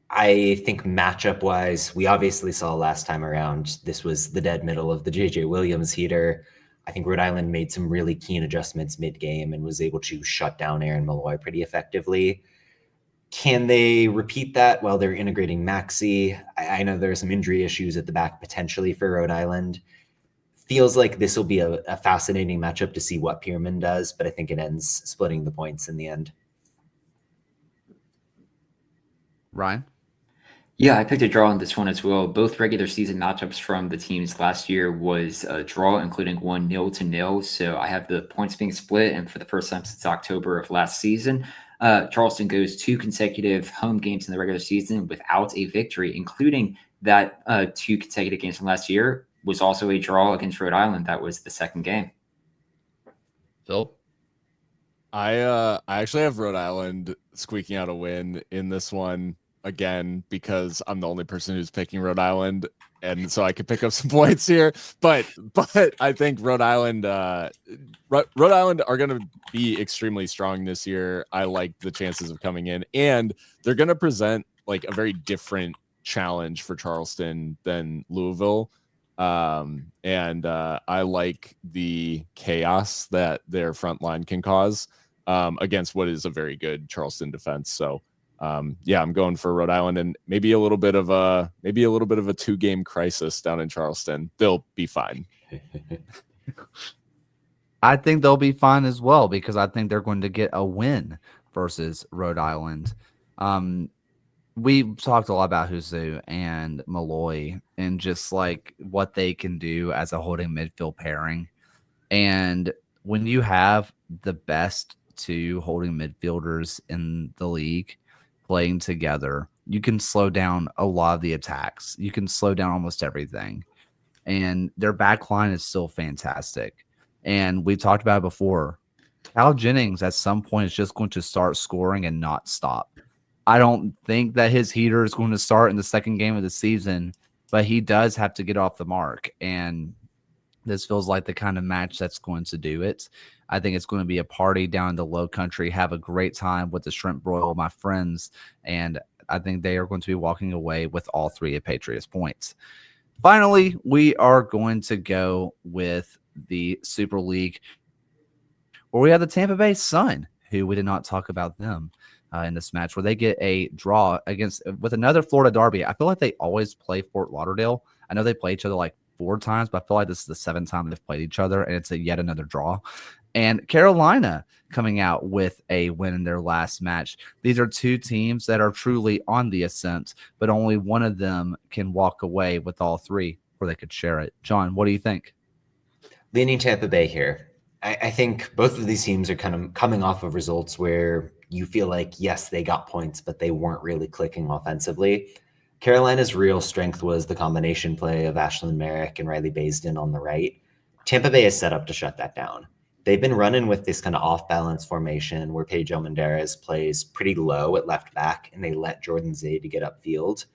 I think matchup-wise, we obviously saw last time around, this was the dead middle of the J.J. Williams heater. I think Rhode Island made some really keen adjustments mid-game and was able to shut down Aaron Malloy pretty effectively. Can they repeat that while they're integrating Maxi? I know there are some injury issues at the back potentially for Rhode Island. Feels like this will be a fascinating matchup to see what Pierman does, but I think it ends splitting the points in the end. Ryan? Yeah, I picked a draw on this one as well. Both regular season matchups from the teams last year was a draw, including 1-0. So I have the points being split, and for the first time since October of last season, Charleston goes 2 consecutive home games in the regular season without a victory, including that 2 consecutive games from last year was also a draw against Rhode Island. That was the second game. Phil? I actually have Rhode Island squeaking out a win in this one again because I'm the only person who's picking Rhode Island, and so I could pick up some points here. But I think Rhode Island are going to be extremely strong this year. I like the chances of coming in, and they're going to present like a very different challenge for Charleston than Louisville. And I like the chaos that their front line can cause against what is a very good Charleston defense. So yeah, I'm going for Rhode Island, and maybe a little bit of a 2-game crisis down in Charleston. They'll be fine. I think they'll be fine as well because I think they're going to get a win versus Rhode Island. We talked a lot about Husu and Malloy and just like what they can do as a holding midfield pairing. And when you have the best two holding midfielders in the league playing together, you can slow down a lot of the attacks. You can slow down almost everything. And their back line is still fantastic. And we talked about it before. Cal Jennings at some point is just going to start scoring and not stop. I don't think that his heater is going to start in the second game of the season, but he does have to get off the mark. And this feels like the kind of match that's going to do it. I think it's going to be a party down in the Low Country, have a great time with the shrimp broil with my friends. And I think they are going to be walking away with all 3 of Patriots points. Finally, we are going to go with the Super League, where we have the Tampa Bay Sun, who we did not talk about them in this match, where they get a draw with another Florida Derby. I feel like they always play Fort Lauderdale. I know they play each other like 4 times, but I feel like this is the 7th time they've played each other, and it's yet another draw. And Carolina coming out with a win in their last match. These are 2 teams that are truly on the ascent, but only one of them can walk away with all 3, or they could share it. John, what do you think? Leaning Tampa Bay here. I think both of these teams are kind of coming off of results where you feel like, yes, they got points, but they weren't really clicking offensively. Carolina's real strength was the combination play of Ashlyn Merrick and Riley Baisden on the right. Tampa Bay is set up to shut that down. They've been running with this kind of off-balance formation where Paige Almendarez plays pretty low at left back, and they let Jordan Zaid get upfield.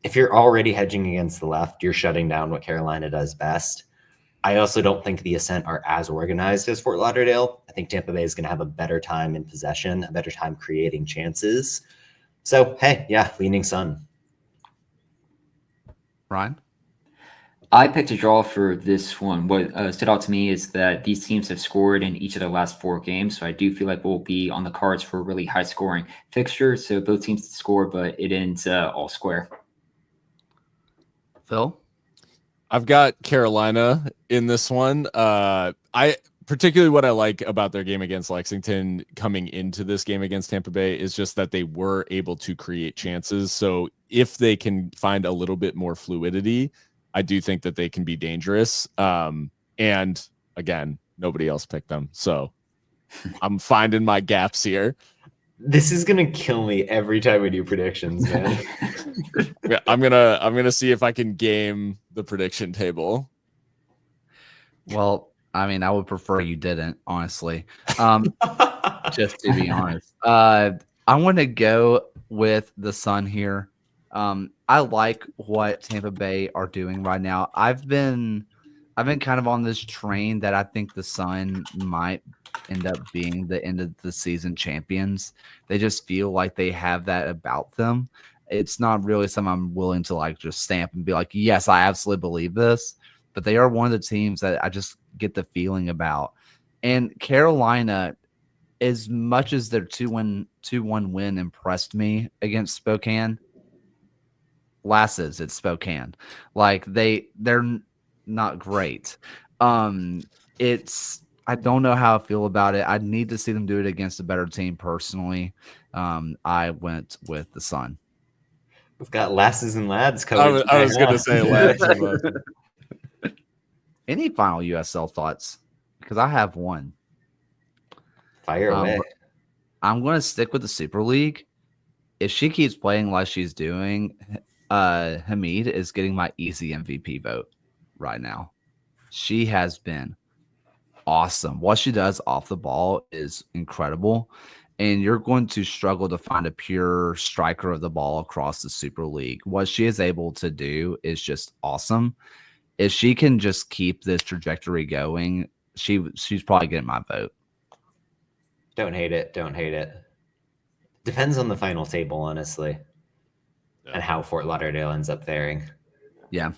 If you're already hedging against the left, you're shutting down what Carolina does best. I also don't think the Ascent are as organized as Fort Lauderdale. I think Tampa Bay is going to have a better time in possession, a better time creating chances. So, hey, yeah, leaning Sun. Ryan? I picked a draw for this one. What stood out to me is that these teams have scored in each of their last 4 games, so I do feel like we'll be on the cards for a really high-scoring fixture. So both teams score, but it ends all square. Phil? I've got Carolina in this one. I particularly what I like about their game against Lexington coming into this game against Tampa Bay is just that they were able to create chances. So if they can find a little bit more fluidity, I do think that they can be dangerous. And again, nobody else picked them. So I'm finding my gaps here. This is gonna kill me every time we do predictions, man. I'm gonna see if I can game the prediction table. Well, I mean, I would prefer you didn't, honestly. Just to be honest. I want to go with the Sun here. I like what Tampa Bay are doing right now. I've been kind of on this train that I think the Sun might end up being the end of the season champions. They just feel like they have that about them. It's not really something I'm willing to like just stamp and be like, yes, I absolutely believe this. But they are one of the teams that I just get the feeling about. And Carolina, as much as their 2-1 win impressed me against Spokane, Lasses at Spokane, like they're not great. I don't know how I feel about it. I need to see them do it against a better team personally. I went with the Sun. We've got lasses and lads covered. I was going to say lads. Any final USL thoughts? Because I have one. Fire away. I'm going to stick with the Super League. If she keeps playing like she's doing, Hamid is getting my easy MVP vote. right now. She has been awesome. What she does off the ball is incredible. And you're going to struggle to find a pure striker of the ball across the Super League. What she is able to do is just awesome. If she can just keep this trajectory going, she's probably getting my vote. Don't hate it. Don't hate it. Depends on the final table, honestly, and how Fort Lauderdale ends up faring. Yeah.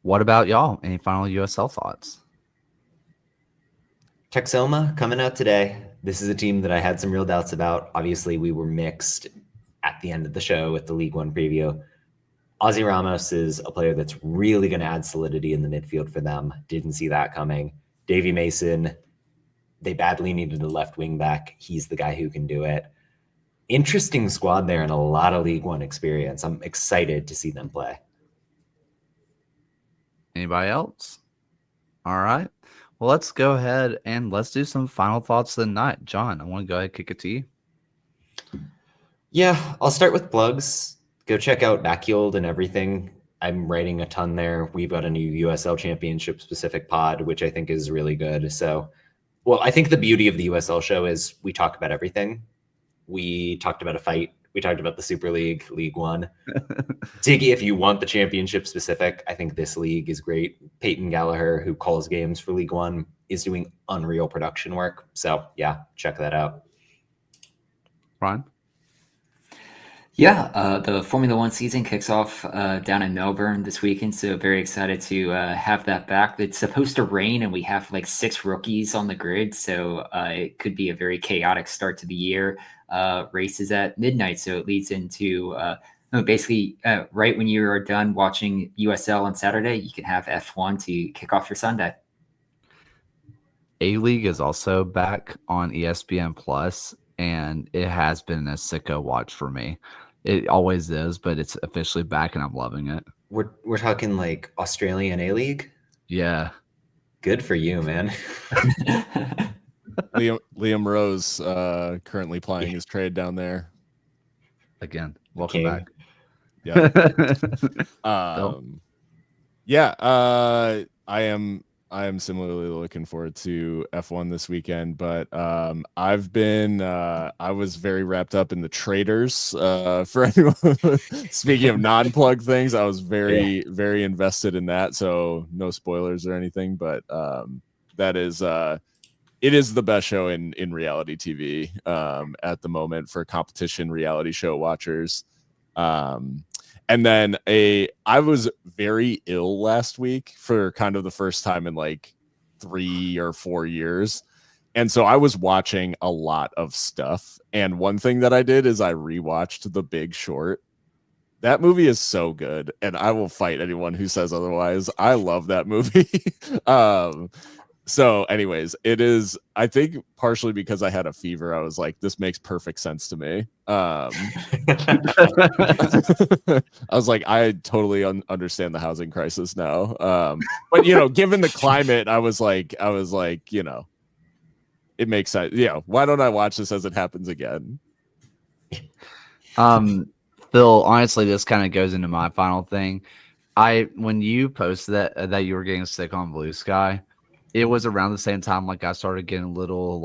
What about y'all? Any final USL thoughts? Texoma coming out today. This is a team that I had some real doubts about. Obviously, we were mixed at the end of the show with the League One preview. Ozzy Ramos is a player that's really going to add solidity in the midfield for them. Didn't see that coming. Davy Mason, they badly needed a left wing back. He's the guy who can do it. Interesting squad there and a lot of League One experience. I'm excited to see them play. Anybody else? All right. Well, let's go ahead and let's do some final thoughts of the night. John, I want to go ahead and kick it to you. Yeah, I'll start with plugs. Go check out Backyard and everything. I'm writing a ton there. We've got a new USL Championship specific pod, which I think is really good. So, well, I think the beauty of the USL show is we talk about everything. We talked about a fight. We talked about the Super League, League One. Diggy, if you want the championship specific, I think this league is great. Peyton Gallagher, who calls games for League One, is doing unreal production work. So, yeah, check that out. Ryan? Yeah, the Formula One season kicks off down in Melbourne this weekend, so very excited to have that back. It's supposed to rain, and we have like 6 rookies on the grid, so it could be a very chaotic start to the year. Races at midnight, so it leads into basically right when you are done watching USL on Saturday, you can have F1 to kick off your Sunday. A-League is also back on ESPN Plus, and it has been a sicko watch for me. It always is, but it's officially back, and I'm loving it. We're talking like Australian A-League? Yeah. Good for you, man. Liam Rose currently playing his trade down there. Again, welcome back. Yeah. I am similarly looking forward to F1 this weekend, but I was very wrapped up in the traders. For anyone speaking of non-plug things, I was very invested in that. So no spoilers or anything, but that is it is the best show in reality TV at the moment for competition reality show watchers. And then I was very ill last week for kind of the first time in like 3 or 4 years. And so I was watching a lot of stuff. And one thing that I did is I rewatched The Big Short. That movie is so good. And I will fight anyone who says otherwise. I love that movie. So anyways, it is, I think partially because I had a fever, I was like, this makes perfect sense to me. I was like, I totally understand the housing crisis now. But given the climate, I was like, it makes sense. Yeah. Why don't I watch this as it happens again? Phil, honestly, this kind of goes into my final thing. When you posted that you were getting sick on Blue Sky, it was around the same time like I started getting a little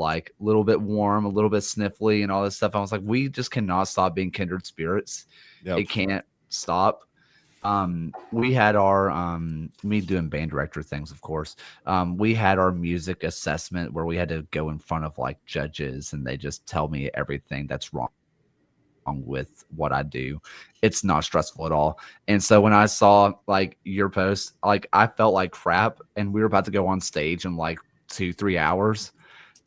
bit warm, a little bit sniffly and all this stuff. I was like, we just cannot stop being kindred spirits. Yep. It can't stop. We had our me doing band director things, of course. We had our music assessment where we had to go in front of like judges and they just tell me everything that's wrong with what I do. It's not stressful at all. And so when I saw like your post, like I felt like crap, and we were about to go on stage in like 2-3 hours,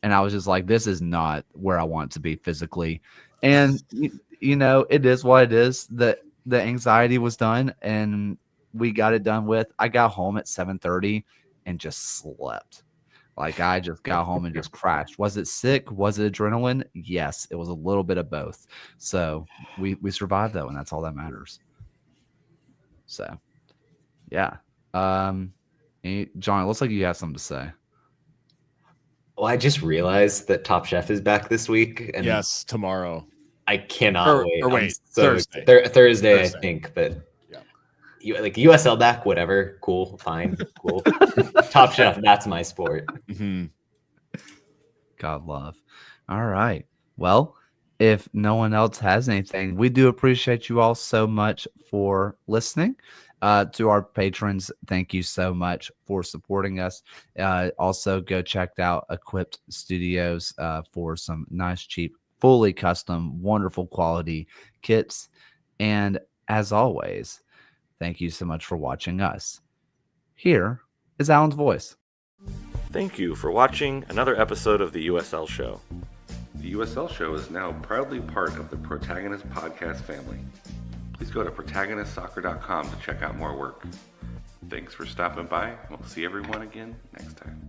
and I was just like, this is not where I want to be physically. And it is what it is. The anxiety was done, and we got it done with. I got home at 7:30 and just slept. Like I just got home and just crashed. Was it sick? Was it adrenaline? Yes, it was a little bit of both. So we survived though, and that's all that matters. So yeah. John, it looks like you have something to say. Well, I just realized that Top Chef is back this week. And yes, tomorrow. I cannot wait. Or wait, Thursday, I think. But like USL back, whatever, cool, fine, cool. Top Chef, that's my sport. Mhm. God love. All right. Well, if no one else has anything, we do appreciate you all so much for listening. To our patrons, thank you so much for supporting us. Also, go check out Equipped Studios for some nice, cheap, fully custom, wonderful quality kits. And as always, thank you so much for watching us. Here is Alan's voice. Thank you for watching another episode of the USL Show. The USL Show is now proudly part of the Protagonist podcast family. Please go to protagonistsoccer.com to check out more work. Thanks for stopping by, and we'll see everyone again next time.